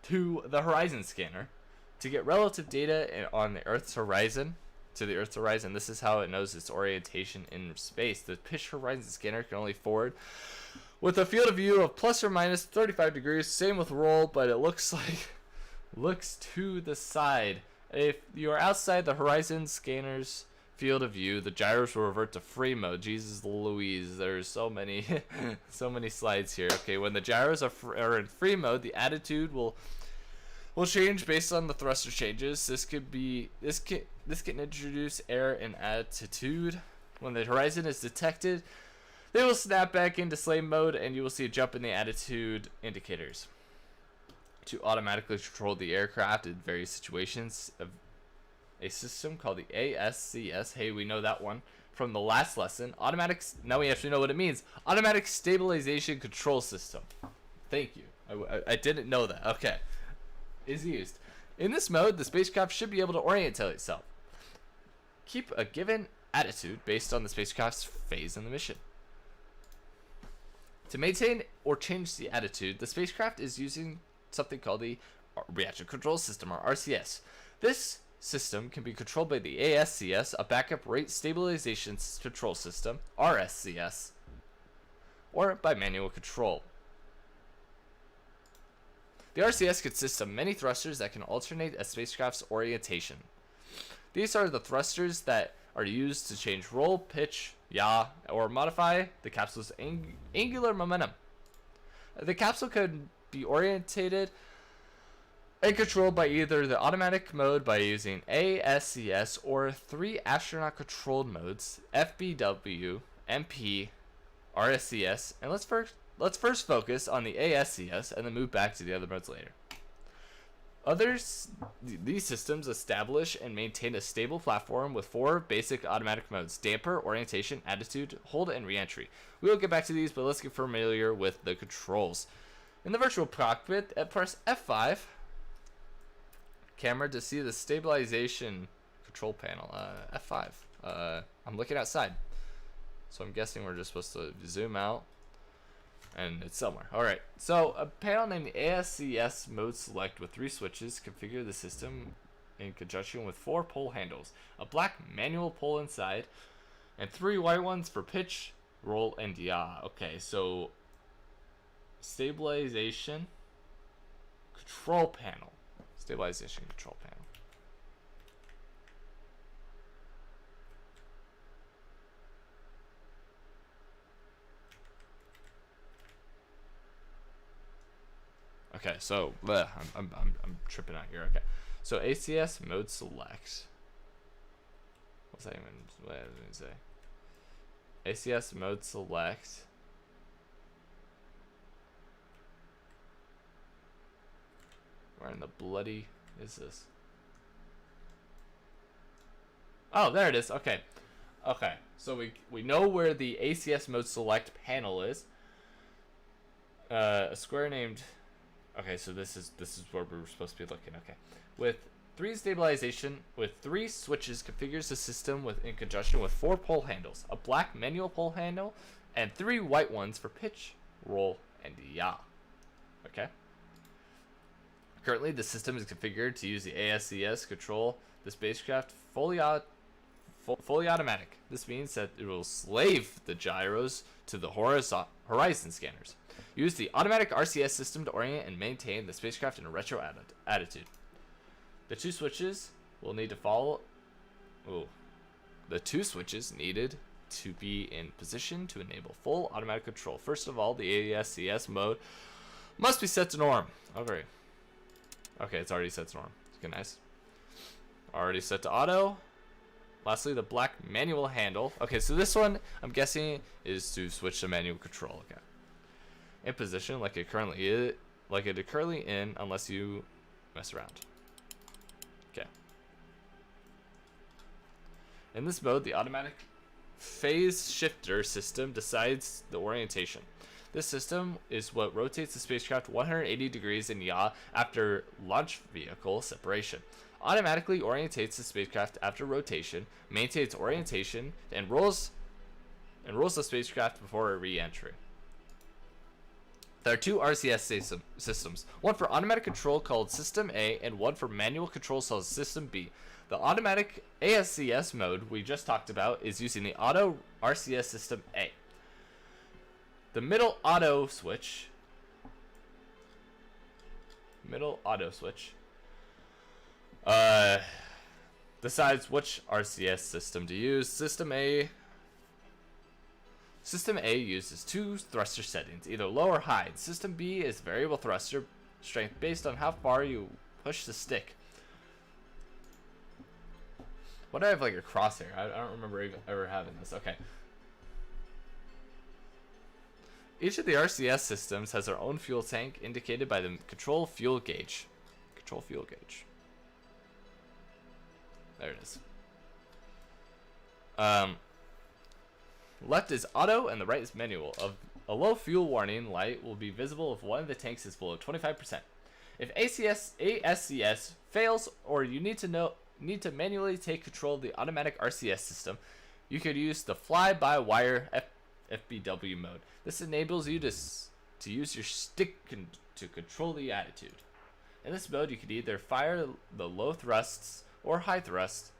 to the horizon scanner to get relative data on the Earth's horizon. To the Earth's horizon, this is how it knows its orientation in space. The pitch horizon scanner can only forward with a field of view of plus or minus 35 degrees. Same with roll, but it looks to the side. If you are outside the horizon scanner's field of view, the gyros will revert to free mode. Jesus Louise, there's so many so many slides here. Okay, when the gyros are in free mode, the attitude will change based on the thruster changes. This can introduce error in attitude. When the horizon is detected, they will snap back into slave mode and you will see a jump in the attitude indicators. To automatically control the aircraft in various situations, a system called the ASCS. Hey, we know that one from the last lesson. Now we actually know what it means. Automatic Stabilization Control System. Thank you. I didn't know that. Okay. Is used. In this mode, the spacecraft should be able to orientate itself. Keep a given attitude based on the spacecraft's phase in the mission. To maintain or change the attitude, the spacecraft is using something called the Reaction Control System, or RCS. This system can be controlled by the ASCS, a backup rate stabilization control system, RSCS, or by manual control. The RCS consists of many thrusters that can alternate a spacecraft's orientation. These are the thrusters that are used to change roll, pitch, yaw, or modify the capsule's angular momentum. The capsule can be orientated and controlled by either the automatic mode by using ASCS or 3 astronaut controlled modes, FBW, MP, RSCS, and let's first focus on the ASCS and then move back to the other modes later. These systems establish and maintain a stable platform with 4 basic automatic modes: damper, orientation, attitude, hold, and reentry. We will get back to these, but let's get familiar with the controls. In the virtual cockpit, press F5 camera to see the stabilization control panel. F5. I'm looking outside, so I'm guessing we're just supposed to zoom out. And it's somewhere. Alright, so a panel named the ASCS mode select with 3 switches configure the system in conjunction with 4 pull handles, a black manual pull inside, and 3 white ones for pitch, roll, and yaw. Okay, so stabilization control panel. Stabilization control panel. Okay, so I'm tripping out here. Okay, so ACS mode select. What did I say? ACS mode select. Where in the bloody is this? Oh, there it is. Okay, okay. So we know where the ACS mode select panel is. A square named. Okay, so this is where we're supposed to be looking. Okay, with 3 stabilization with 3 switches configures the system in conjunction with 4 pull handles, a black manual pull handle, and 3 white ones for pitch, roll, and yaw. Okay. Currently, the system is configured to use the ASCS control the spacecraft fully automatic. This means that it will slave the gyros to the horizon scanners. Use the automatic RCS system to orient and maintain the spacecraft in a retro attitude. The 2 switches will need to follow. The 2 switches needed to be in position to enable full automatic control. First of all, the ASCS mode must be set to norm. Okay. Okay, it's already set to norm. Okay, nice. Already set to auto. Lastly, the black manual handle. Okay, so this one, I'm guessing, is to switch to manual control. Okay. In position like it currently is, in, unless you mess around. Okay. In this mode, the automatic phase shifter system decides the orientation. This system is what rotates the spacecraft 180 degrees in yaw after launch vehicle separation. Automatically orientates the spacecraft after rotation, maintains orientation, and rolls the spacecraft before a re-entry. There are 2 RCS systems, one for automatic control called System A and one for manual control called System B. The automatic ASCS mode we just talked about is using the Auto RCS System A. The middle auto switch decides which RCS system to use. System A uses 2 thruster settings, either low or high. System B is variable thruster strength based on how far you push the stick. What do I have like a crosshair? I don't remember ever having this. Okay. Each of the RCS systems has their own fuel tank indicated by the control fuel gauge. Control fuel gauge. There it is. Left is auto and the right is manual. A low fuel warning light will be visible if one of the tanks is below 25%. If ASCS fails or you need to manually take control of the automatic RCS system, you could use the fly-by-wire FBW mode. This enables you to use your stick to control the attitude. In this mode, you could either fire the low thrusts or high thrust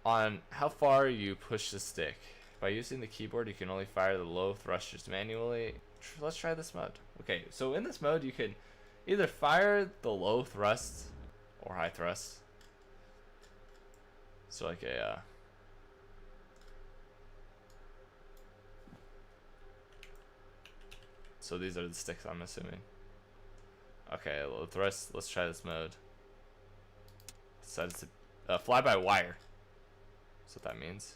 on how far you push the stick. By using the keyboard, you can only fire the low thrusters manually. Let's try this mode. Okay, so in this mode, you can either fire the low thrust or high thrust. So like a so these are the sticks, I'm assuming. Okay, low thrust. Let's try this mode. Decided to fly by wire. That's what that means.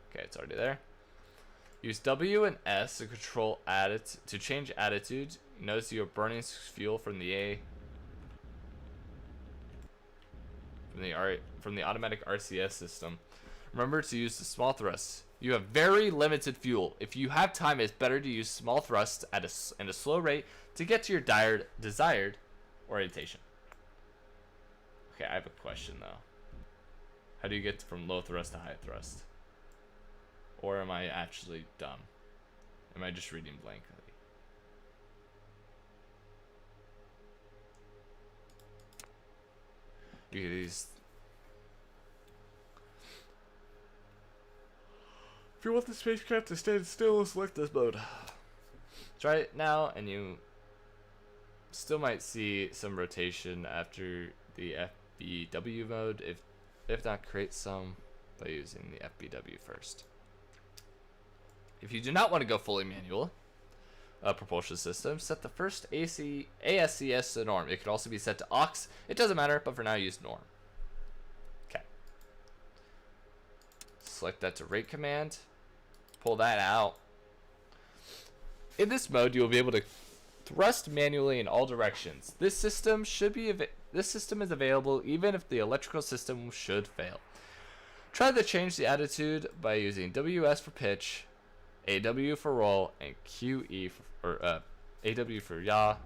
Okay, it's already there. Use W and S to control to change attitude. Notice you're burning fuel from the from the automatic RCS system. Remember to use the small thrust. You have very limited fuel. If you have time, it's better to use small thrust at a slow rate to get to your desired orientation. Okay, I have a question though. How do you get from low thrust to high thrust? Or am I actually dumb? Am I just reading blankly? You get these. If you want the spacecraft to stand still, select this mode. Try it now, and you still might see some rotation after the FBW mode. If not, create some by using the FBW first. If you do not want to go fully manual propulsion system, set the first ASCS to norm. It could also be set to aux. It doesn't matter, but for now use norm. Okay. Select that to rate command. Pull that out. In this mode, you will be able to thrust manually in all directions. This system is available even if the electrical system should fail. Try to change the attitude by using WS for pitch, AW for roll, and QE for AW for yaw.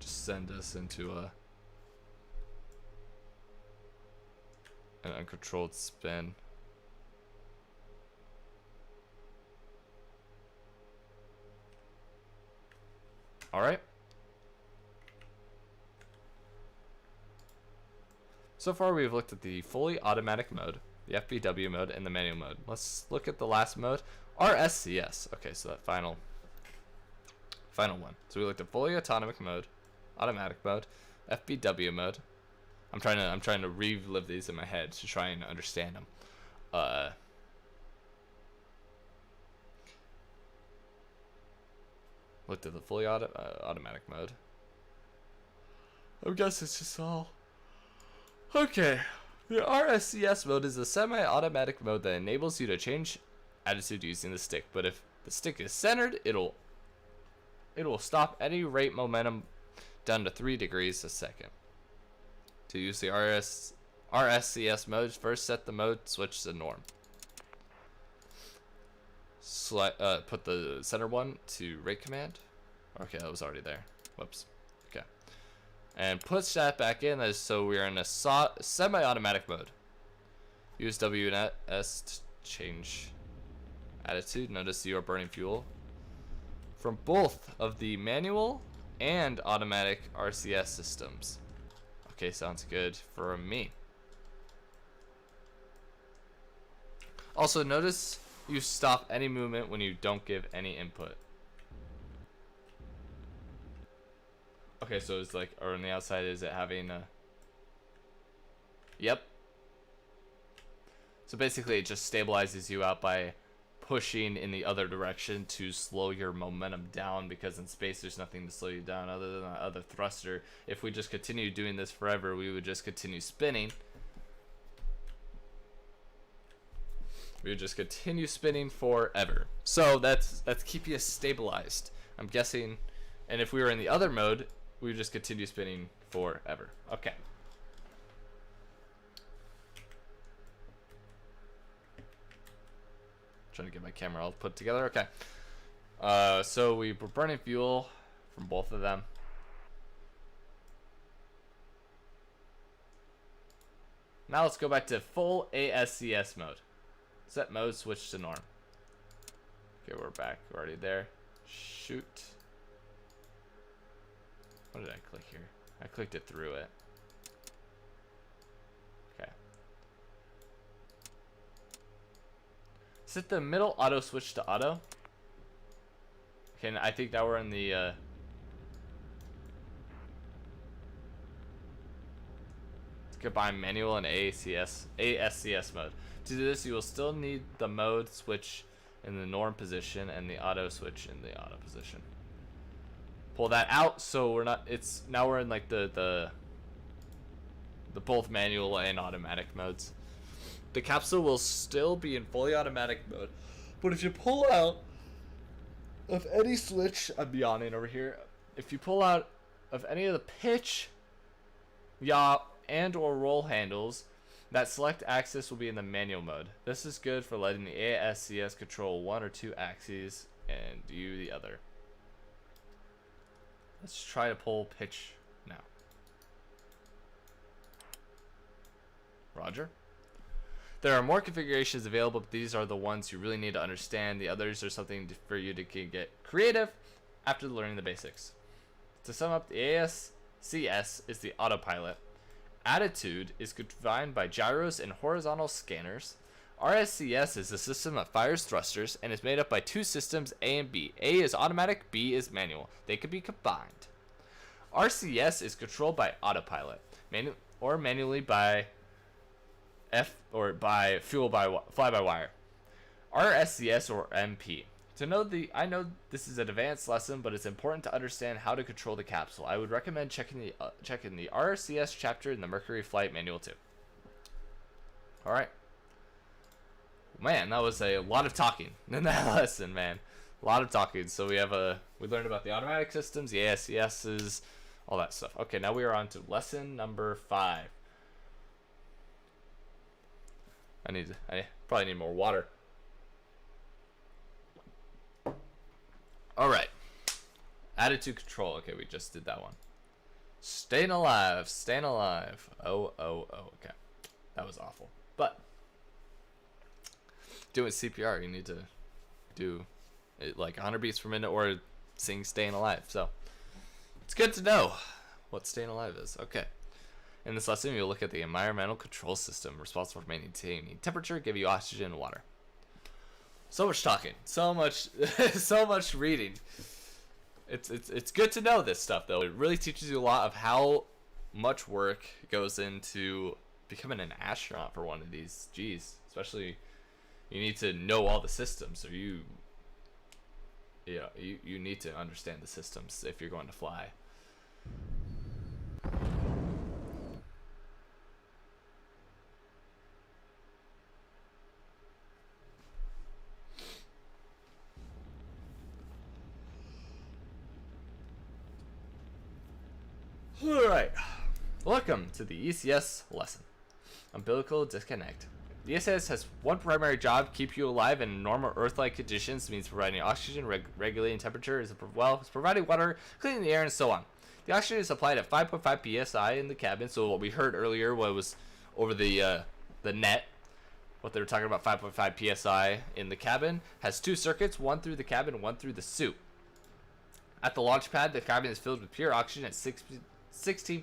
Just send us into an uncontrolled spin. All right. So far we've looked at the fully automatic mode, the FBW mode, and the manual mode. Let's look at the last mode, RSCS. Okay, so that final one. So we looked at fully autonomic mode, automatic mode, FBW mode. I'm trying to relive these in my head to try and understand them. Looked at the fully automatic mode. I guess it's just all. Okay, the RSCS mode is a semi-automatic mode that enables you to change attitude using the stick. But if the stick is centered, it will stop any rate momentum down to 3 degrees a second. To use the RSCS mode, first set the mode switch to norm. Put the center one to rate command. Okay, that was already there. Whoops. Okay. And push that back in so we are in a semi-automatic mode. Use W and S to change attitude. Notice you are burning fuel from both of the manual and automatic RCS systems. Okay, sounds good for me. Also, notice you stop any movement when you don't give any input. Okay, so it's like, or on the outside, is it having a... Yep. So basically, it just stabilizes you out by pushing in the other direction to slow your momentum down, because in space, there's nothing to slow you down other than that other thruster. If we just continue doing this forever, we would just continue spinning. We would just continue spinning forever. So that's keep you stabilized, I'm guessing. And if we were in the other mode, we would just continue spinning forever. Okay. Trying to get my camera all put together. Okay. So we were burning fuel from both of them. Now let's go back to full ASCS mode. Set mode, switch to norm. Okay, we're back. We're already there. Shoot. What did I click here? I clicked it through it. it the middle auto switch to auto? Okay, I think now we're in the combine manual and ASCS mode. To do this, you will still need the mode switch in the norm position and the auto switch in the auto position. Pull that out, so we're not. It's now we're in like the both manual and automatic modes. The capsule will still be in fully automatic mode, but if you pull out of any switch, I'm yawning over here. If you pull out of any of the pitch, yaw, and or roll handles, that select axis will be in the manual mode. This is good for letting the ASCS control one or two axes and you the other. Let's try to pull pitch now. Roger. There are more configurations available, but these are the ones you really need to understand. The others are something for you to get creative after learning the basics. To sum up, the ASCS is the autopilot. Attitude is defined by gyros and horizontal scanners. RSCS is a system that fires thrusters and is made up by two systems, A and B. A is automatic, B is manual. They can be combined. RCS is controlled by autopilot, manually by fly-by-wire. RSCS or MP. I know this is an advanced lesson, but it's important to understand how to control the capsule. I would recommend checking the RCS chapter in the Mercury flight manual too. All right. Man, that was a lot of talking in that lesson, man. A lot of talking. So we learned about the automatic systems, the ASCSs, all that stuff. Okay, now we are on to lesson number 5. I probably need more water. All right. Attitude control. Okay, we just did that one. Staying alive. Oh. Okay, that was awful. But doing CPR, you need to do it like 100 beats per minute or sing "Staying Alive." So it's good to know what staying alive is. Okay. In this lesson, you'll look at the environmental control system responsible for maintaining temperature, give you oxygen and water. So much talking, so much reading. It's good to know this stuff though. It really teaches you a lot of how much work goes into becoming an astronaut for one of these. Geez, especially you need to know all the systems, or you need to understand the systems if you're going to fly. Alright, welcome to the ECS lesson. Umbilical disconnect. The ECS has one primary job: keep you alive in normal Earth-like conditions. Means providing oxygen, regulating temperature, as well as providing water, cleaning the air, and so on. The oxygen is supplied at 5.5 psi in the cabin. So what we heard earlier was over the net. What they were talking about, 5.5 psi in the cabin, has two circuits, one through the cabin, one through the suit. At the launch pad, the cabin is filled with pure oxygen at 16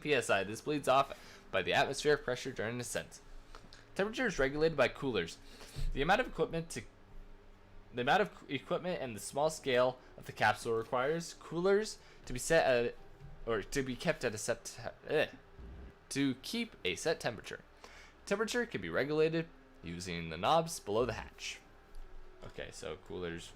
psi. This bleeds off by the atmospheric pressure during descent. Temperature is regulated by coolers. The amount of equipment and the small scale of the capsule requires coolers to be set at, or to be kept at to keep a set temperature. Temperature can be regulated using the knobs below the hatch. Okay, so coolers.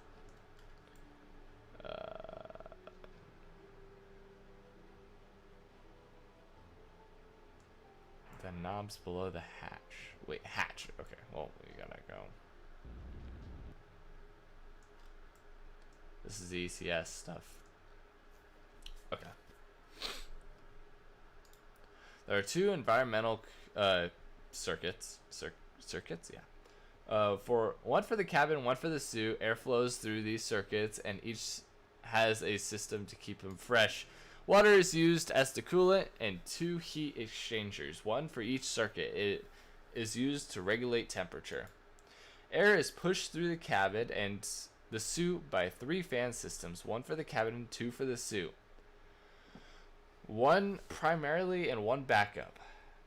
The knobs below the hatch. Wait, hatch. Okay, well, we gotta go. This is the ECS stuff. Okay. There are two environmental circuits. Circuits, yeah. One for the cabin, one for the suit. Air flows through these circuits, and each has a system to keep them fresh. Water is used as the coolant, and two heat exchangers, one for each circuit. It is used to regulate temperature. Air is pushed through the cabin and the suit by 3 fan systems, one for the cabin and 2 for the suit. One primarily and one backup.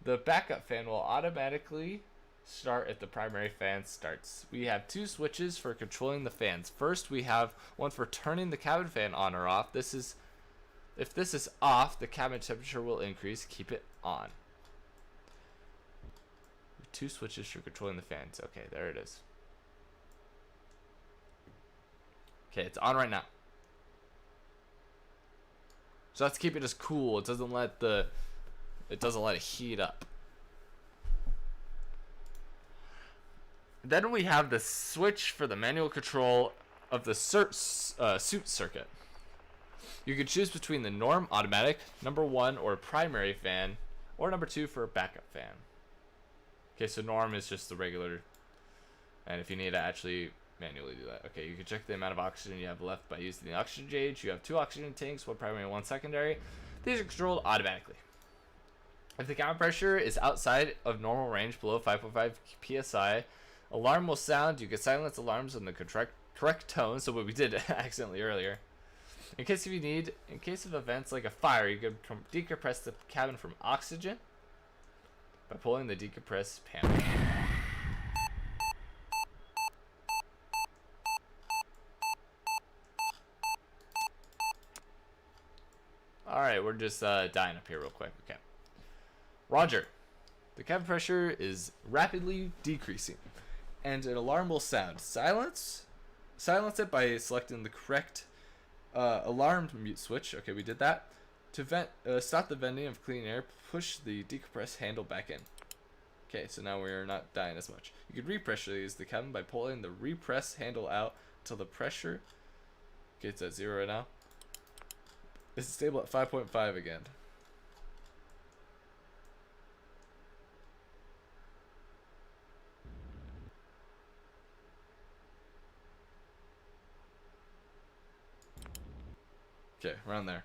The backup fan will automatically start if the primary fan starts. We have two switches for controlling the fans. First, we have one for turning the cabin fan on or off. If this is off, the cabin temperature will increase. Keep it on. Two switches for controlling the fans. Okay, there it is. Okay, it's on right now. So that's keeping us cool. It doesn't let it heat up. Then we have the switch for the manual control of the suit circuit. You can choose between the norm, automatic, number 1, or primary fan, or number 2 for a backup fan. Okay, so norm is just the regular, and if you need to actually manually do that. Okay, you can check the amount of oxygen you have left by using the oxygen gauge. You have 2 oxygen tanks, 1 primary and 1 secondary. These are controlled automatically. If the cabin pressure is outside of normal range below 5.5 psi, alarm will sound. You can silence alarms in the correct tone, so what we did accidentally earlier. In case of events like a fire, you can decompress the cabin from oxygen by pulling the decompress panel. Alright, we're just dying up here real quick. Okay. Roger. The cabin pressure is rapidly decreasing, and an alarm will sound. Silence it by selecting the correct alarm mute switch. Okay, we did that. To stop the venting of clean air, push the decompress handle back in. Okay, so now we're not dying as much. You can repressurize the cabin by pulling the repress handle out until the pressure gets at 0 right now. This is stable at 5.5 again. Okay, around there.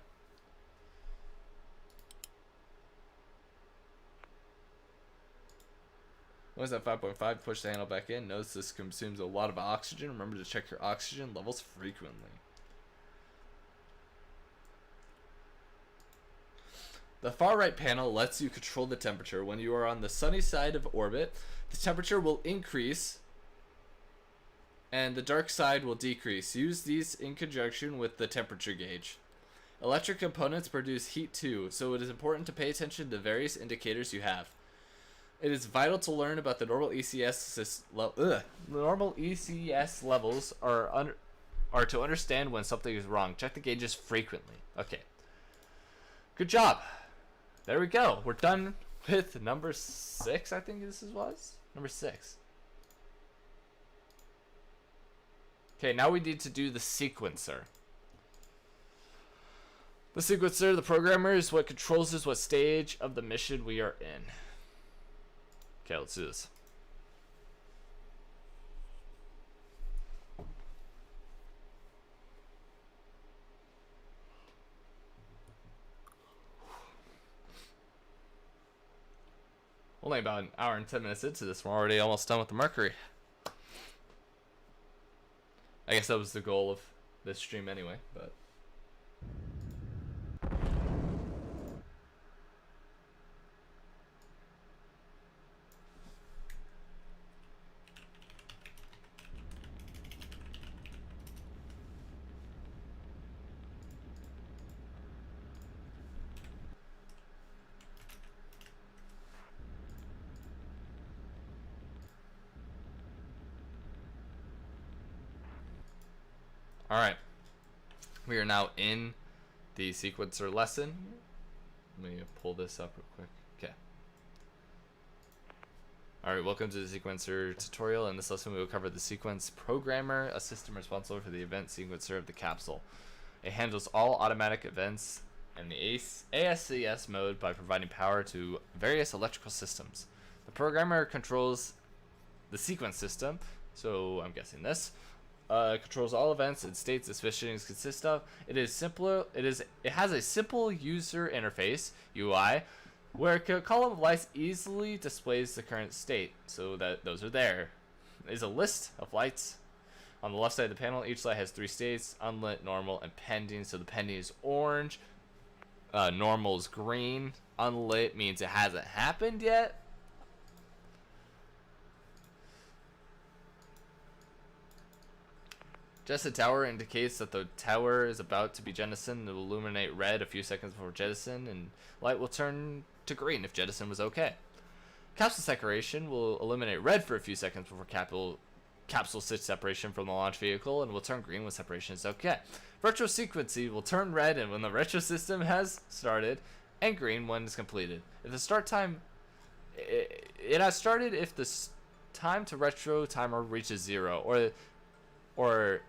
Once at 5.5, push the handle back in. Notice this consumes a lot of oxygen. Remember to check your oxygen levels frequently. The far right panel lets you control the temperature. When you are on the sunny side of orbit, the temperature will increase and the dark side will decrease. Use these in conjunction with the temperature gauge. Electric components produce heat too, so it is important to pay attention to various indicators you have. It is vital to learn about the normal ECS levels are to understand when something is wrong. Check the gauges frequently. Okay. Good job. There we go. We're done with number 6, I think this was. Number 6. Okay, now we need to do the sequencer. The sequencer, the programmer, is what controls us what stage of the mission we are in. Okay, let's do this. Only about an hour and 10 minutes into this, we're already almost done with the Mercury. I guess that was the goal of this stream anyway, but... Alright, we are now in the sequencer lesson. Let me pull this up real quick. Okay. Alright, welcome to the sequencer tutorial. In this lesson we will cover the sequence programmer, a system responsible for the event sequencer of the capsule. It handles all automatic events in the ASCS mode by providing power to various electrical systems. The programmer controls the sequence system, so I'm guessing this. Controls all events and states its missions consist of. It has a simple user interface (UI), where a column of lights easily displays the current state, so that those are there. There's a list of lights on the left side of the panel. Each light has 3 states: unlit, normal, and pending. So the pending is orange, normal is green, unlit means it hasn't happened yet, Jettison tower indicates that the tower is about to be jettisoned. It will illuminate red a few seconds before jettison, and light will turn to green if jettison was okay. Capsule separation will illuminate red for a few seconds before capsule switch separation from the launch vehicle, and will turn green when separation is okay. Retro sequencing will turn red and when the retro system has started, and green when it's completed. If the start time, it has started if the time to retro timer reaches 0, or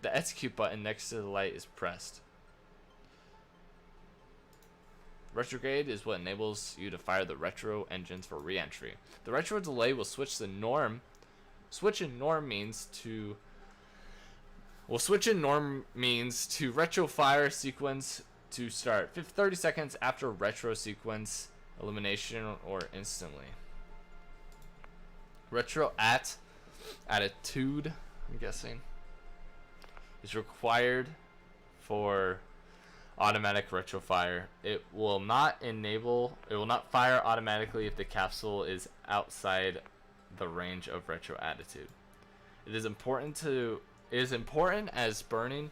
the execute button next to the light is pressed. Retrograde is what enables you to fire the retro engines for re-entry. The retro delay will switch in norm means to retro fire sequence to start 30 seconds after retro sequence elimination or instantly. Retro attitude, I'm guessing, is required for automatic retro fire. It will not fire automatically if the capsule is outside the range of retro attitude. It is important as burning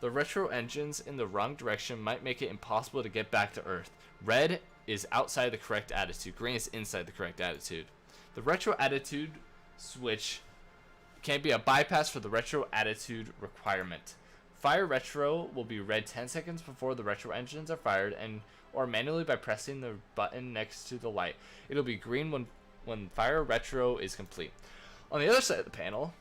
the retro engines in the wrong direction might make it impossible to get back to Earth. Red is outside the correct attitude. Green is inside the correct attitude. The retro attitude switch can be a bypass for the retro attitude requirement. Fire retro will be red 10 seconds before the retro engines are fired, or manually by pressing the button next to the light. It'll be green when fire retro is complete. On the other side of the panel,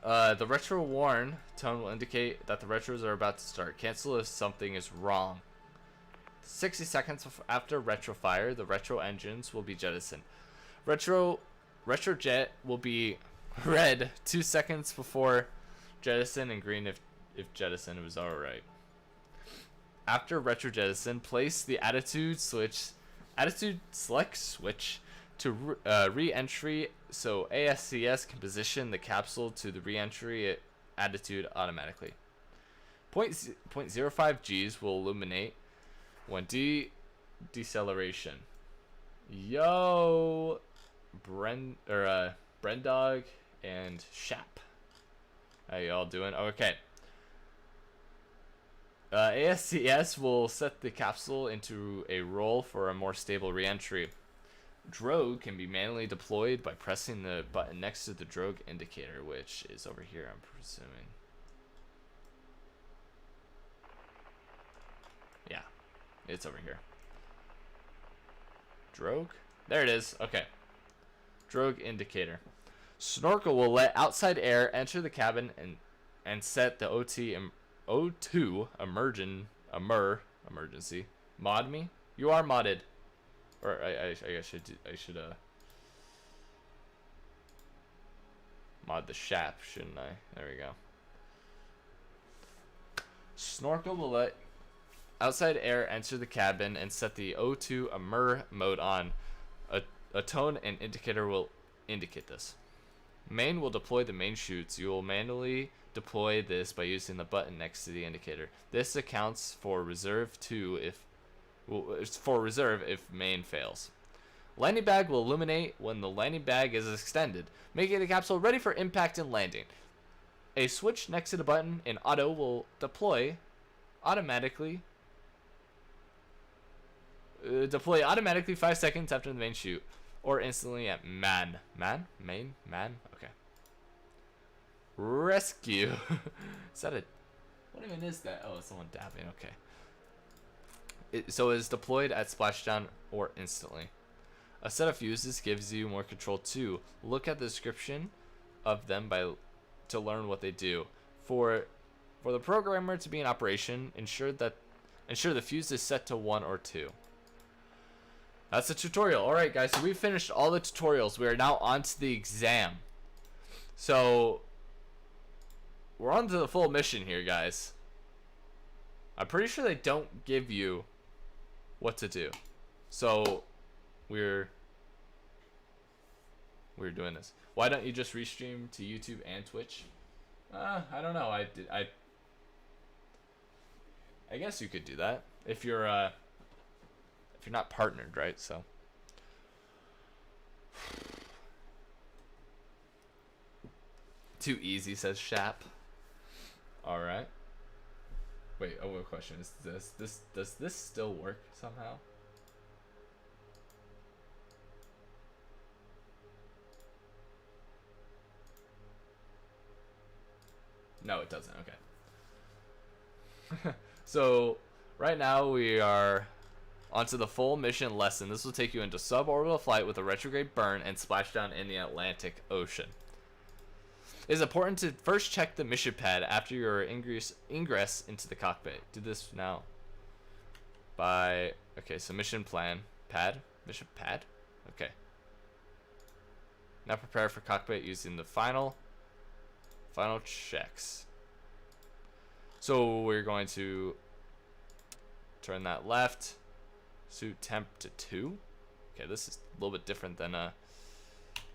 the retro warn tone will indicate that the retros are about to start. Cancel if something is wrong. 60 seconds after retro fire, the retro engines will be jettisoned. Retro jet will be red 2 seconds before jettison and green if jettison was alright. After retro jettison, place the attitude select switch to re-entry so ASCS can position the capsule to the re-entry attitude automatically. 0.05 Gs will illuminate when deceleration. Yo, Brendog and Shap. How y'all doing? Okay. ASCS will set the capsule into a roll for a more stable re-entry. Drogue can be manually deployed by pressing the button next to the drogue indicator, which is over here, I'm presuming. Yeah, it's over here. Drogue? There it is. Okay. Drogue indicator. Snorkel will let outside air enter the cabin and set the O2 emergency. Mod me? You are modded. Or I guess I should mod the Shap, shouldn't I? There we go. Snorkel will let outside air enter the cabin and set the O2 emer mode on. A tone and indicator will indicate this. Main will deploy the main chutes. You will manually deploy this by using the button next to the indicator. This accounts for reserve if main fails. Landing bag will illuminate when the landing bag is extended, making the capsule ready for impact and landing. A switch next to the button in auto will deploy automatically 5 seconds after the main chute, or instantly at main. Okay. Rescue. Is that what even is that? Oh, it's someone dabbing. Okay. So it is deployed at splashdown or instantly. A set of fuses gives you more control too. Look at the description of them to learn what they do. For the programmer to be in operation, ensure the fuse is set to 1 or 2. That's the tutorial. Alright guys, so we've finished all the tutorials. We are now on to the exam. So we're on to the full mission here, guys. I'm pretty sure they don't give you what to do. So we're doing this. Why don't you just restream to YouTube and Twitch? I don't know. I guess you could do that if you're not partnered, right? So too easy, says Shap. All right. Wait, oh, what question is this? Does this still work somehow? No, it doesn't. Okay. So right now we are onto the full mission lesson. This will take you into suborbital flight with a retrograde burn and splashdown in the Atlantic Ocean. It is important to first check the mission pad after your ingress into the cockpit. Do this now. Okay, so mission plan. Mission pad? Okay. Now prepare for cockpit using the final checks. So we're going to turn that left. Suit temp to 2. Okay, this is a little bit different than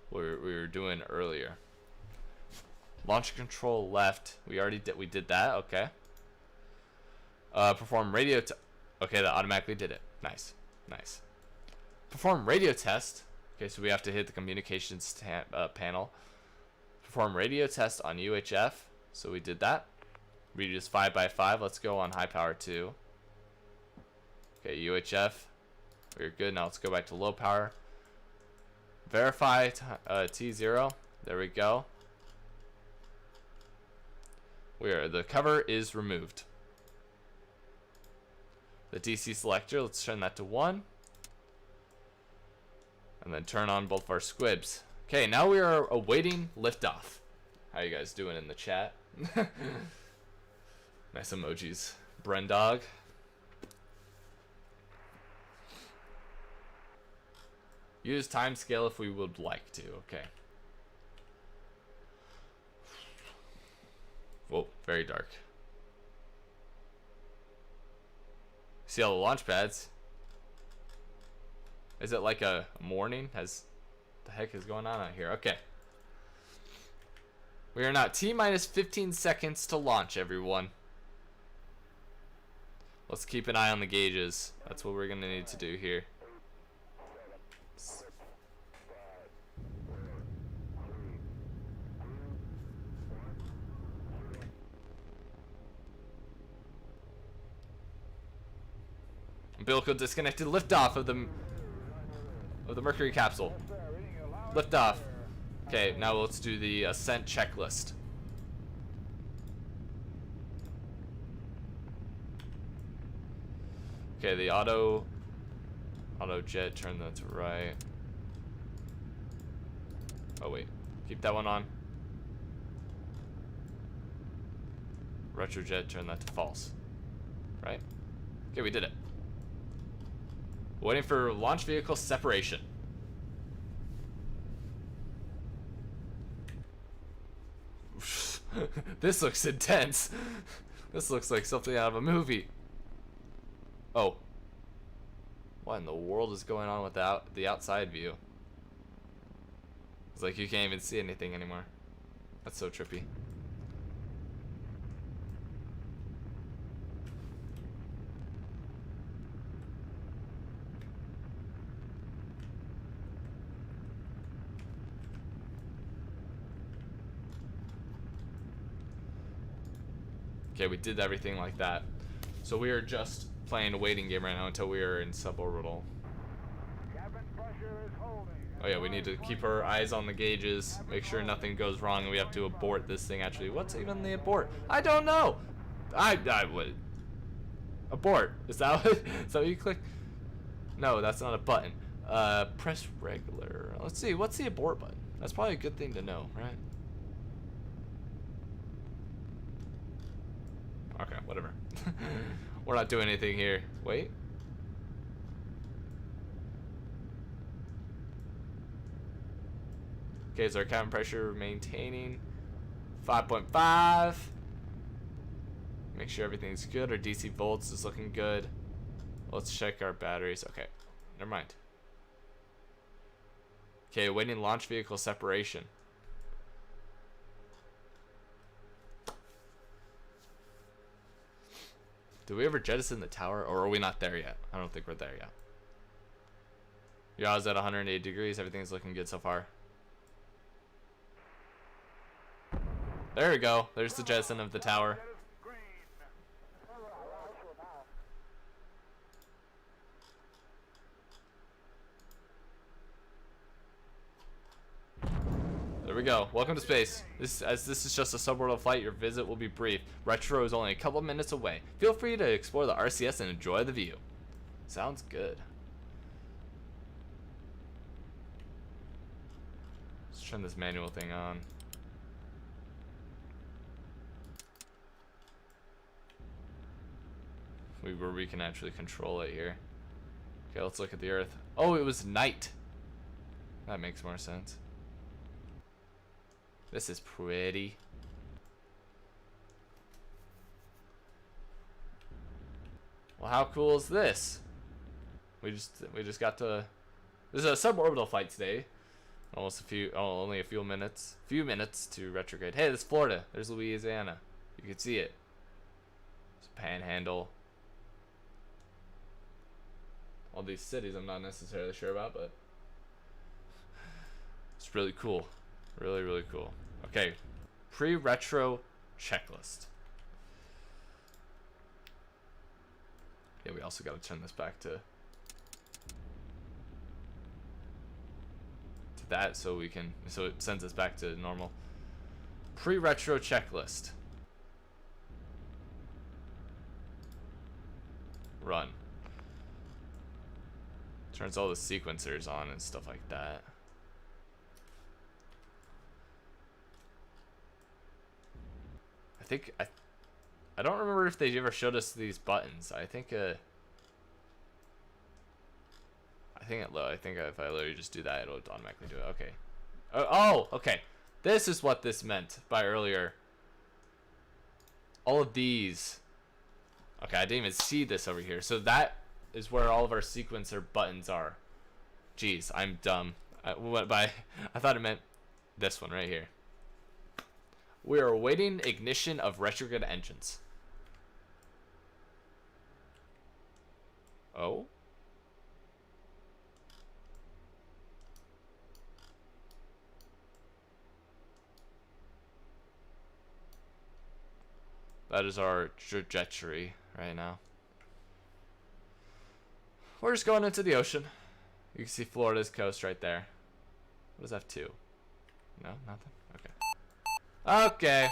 what we were doing earlier. Launch control left. We did that. Okay. Perform radio. Okay, that automatically did it. Nice. Perform radio test. Okay, so we have to hit the communications panel. Perform radio test on UHF. So we did that. Reduce 5x5. Let's go on high power 2. Okay, UHF. We're good. Now let's go back to low power. Verify T0. There we go. The cover is removed. The DC selector, let's turn that to 1. And then turn on both of our squibs. Okay, now we are awaiting liftoff. How you guys doing in the chat? Nice emojis. Brendog. Use time scale if we would like to. Okay. Whoa, very dark. See all the launch pads? Is it like a morning? The heck is going on out here? Okay. We are now T-minus 15 seconds to launch, everyone. Let's keep an eye on the gauges. That's what we're gonna need to do here. Umbilical disconnected. Liftoff of the Mercury capsule. Liftoff. Okay, now let's do the ascent checklist. Okay, the auto jet, turn that to right. Oh wait, keep that one on. Retrojet, turn that to false. Right? Okay, we did it. Waiting for launch vehicle separation. This looks intense. This looks like something out of a movie. Oh. What in the world is going on with the outside view? It's like you can't even see anything anymore. That's so trippy. Okay, we did everything like that. So we are just playing a waiting game right now until we are in suborbital. Oh yeah, we need to keep our eyes on the gauges, make sure nothing goes wrong, and we have to abort this thing actually. What's even the abort? I don't know! I would. Abort. Is that what you click? No, that's not a button. Press regular. Let's see, what's the abort button? That's probably a good thing to know, right? Okay, whatever. We're not doing anything here. Wait. Okay, is our cabin pressure maintaining 5.5? Make sure everything's good. Our DC volts is looking good. Let's check our batteries. Okay, never mind. Okay, waiting launch vehicle separation. Did we ever jettison the tower, or are we not there yet? I don't think we're there yet. Yaw's at 108 degrees. Everything's looking good so far. There we go. There's the jettison of the tower. There we go. Welcome to space. As this is just a suborbital flight, your visit will be brief. Retro is only a couple minutes away. Feel free to explore the RCS and enjoy the view. Sounds good. Let's turn this manual thing on. Where we can actually control it here. Okay, let's look at the Earth. Oh, it was night. That makes more sense. This is pretty. Well, how cool is this? We just got to. This is a suborbital flight today. Only a few minutes to retrograde. Hey, this is Florida. There's Louisiana. You can see it. It's a panhandle. All these cities I'm not necessarily sure about, but it's really cool. Really, really cool. Okay, pre-retro checklist. Yeah, we also got to turn this back to that so it sends us back to normal. Pre-retro checklist. Run. Turns all the sequencers on and stuff like that. I don't remember if they ever showed us these buttons. I think if I literally just do that, it'll automatically do it. Okay. Oh, okay. This is what this meant by earlier. All of these. Okay, I didn't even see this over here. So that is where all of our sequencer buttons are. Jeez, I'm dumb. I thought it meant this one right here. We are awaiting ignition of retrograde engines. Oh? That is our trajectory right now. We're just going into the ocean. You can see Florida's coast right there. What does F2? No, nothing? Okay. Okay.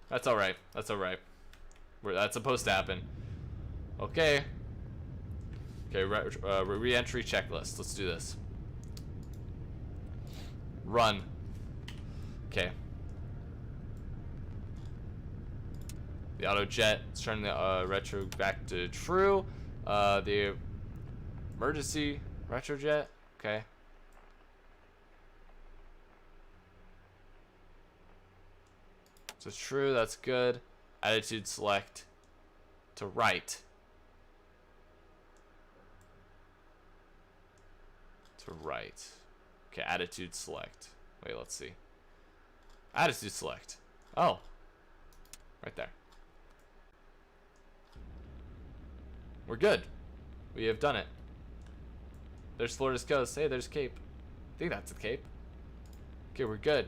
That's alright. That's alright. That's supposed to happen. Okay. Okay, re-entry checklist. Let's do this. Run. Okay. The auto jet. Let's turn the retro back to true. The emergency retro jet. Okay. So true, that's good. Attitude select to right. To right. Okay, attitude select. Wait, let's see. Attitude select. Oh. Right there. We're good. We have done it. There's Florida's coast. Hey, there's Cape. I think that's the Cape. Okay, we're good.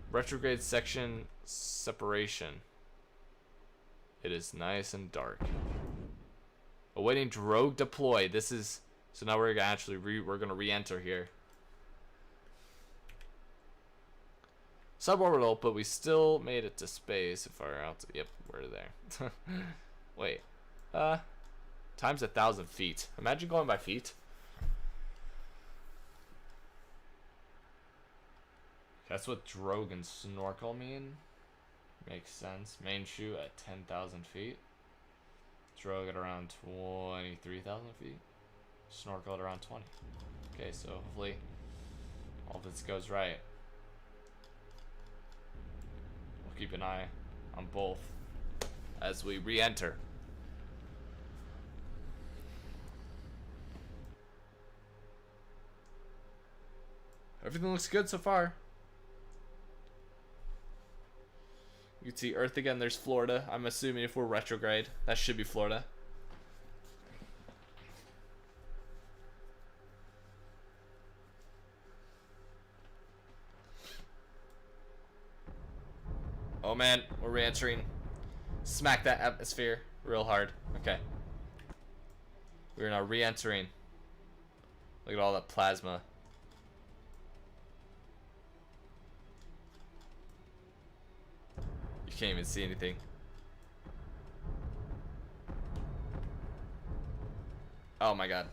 Retrograde section separation. It is nice and dark. Awaiting drogue deploy. This is so now we're gonna actually we're gonna re-enter here. Suborbital, but we still made it to space. If we're out, yep, we're there. Wait, times 1,000 feet. Imagine going by feet. That's what drogue and snorkel mean. Makes sense. Main chute at 10,000 feet. Drogue at around 23,000 feet. Snorkel at around 20. Okay, so hopefully all of this goes right. We'll keep an eye on both as we re-enter. Everything looks good so far. You can see Earth again. There's Florida. I'm assuming if we're retrograde, that should be Florida. Oh man, we're re-entering. Smack that atmosphere real hard. Okay. We're now re-entering. Look at all that plasma. You can't even see anything. Oh my god.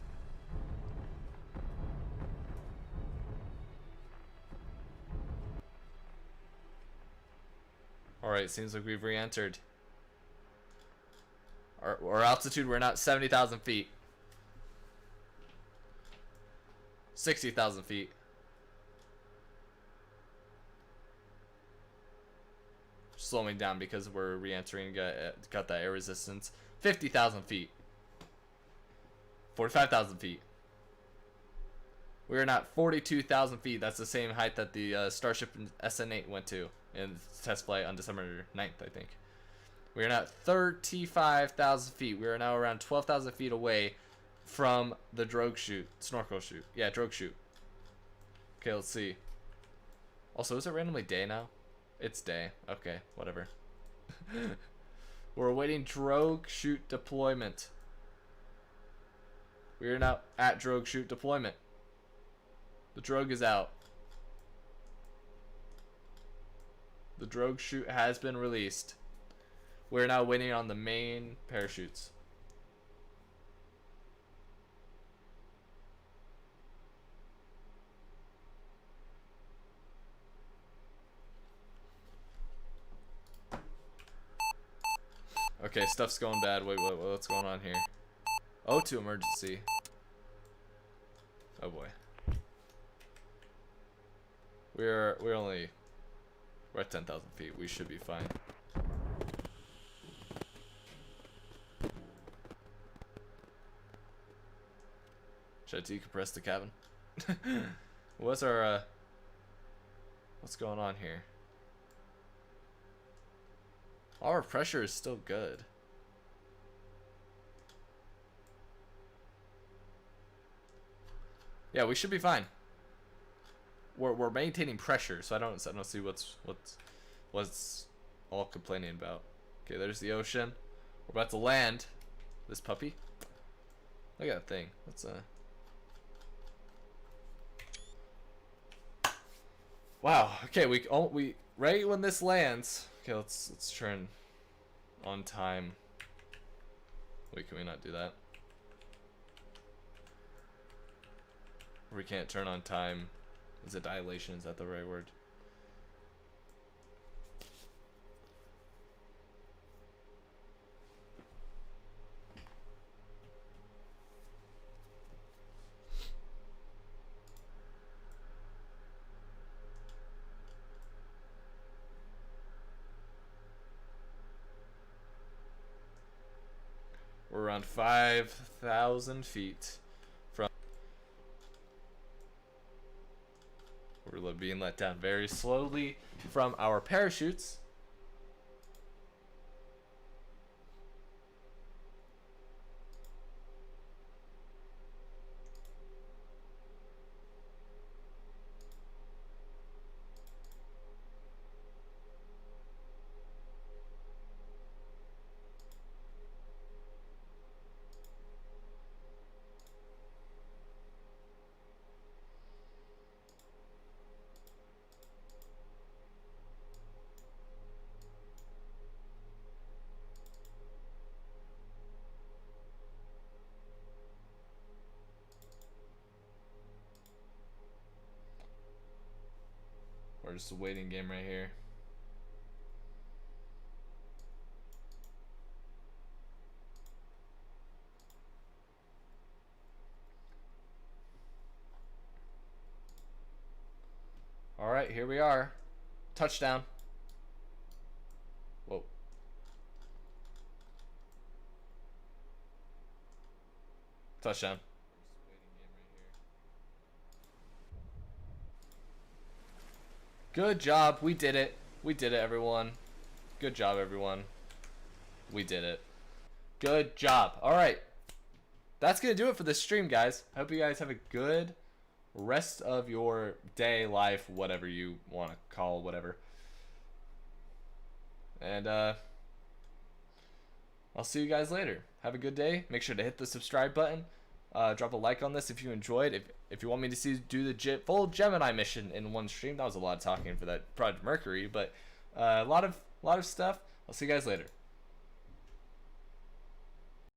Alright, seems like we've re-entered. Our altitude, we're not 70,000 feet. 60,000 feet. Slowing down because we're re-entering, got that air resistance. 50,000 feet. 45,000 feet. We're not 42,000 feet. That's the same height that the Starship SN8 went to in test flight on December 9th, I think. We are not 35,000 feet. We are now around 12,000 feet away from the drogue chute. Snorkel chute. Yeah, drogue chute. Okay, let's see. Also, is it randomly day now? It's day. Okay, whatever. We're awaiting drogue chute deployment. We are now at drogue chute deployment. The drogue is out. The drogue chute has been released. We're now waiting on the main parachutes. Okay, stuff's going bad. Wait, what's going on here? Oh, to emergency. Oh boy. We're at 10,000 feet. We should be fine. Should I decompress the cabin? What's our what's going on here? Our pressure is still good. Yeah, we should be fine. We're maintaining pressure, so I don't see what's all complaining about. Okay, there's the ocean. We're about to land this puppy. Look at that thing. That's wow. Okay, we right when this lands. Okay, let's turn on time. Wait, can we not do that? We can't turn on time. Is it dilation? Is that the right word? We're around 5,000 feet from. We're being let down very slowly from our parachutes. Or just a waiting game right here. All right, here we are. Touchdown. Whoa. Touchdown. Good job. We did it. We did it, everyone. Good job, everyone. We did it. Good job. All right. That's going to do it for this stream, guys. I hope you guys have a good rest of your day, life, whatever you want to call whatever. And I'll see you guys later. Have a good day. Make sure to hit the subscribe button. Drop a like on this if you enjoyed. If you want me to do the full Gemini mission in one stream, that was a lot of talking for that Project Mercury, but a lot of stuff. I'll see you guys later.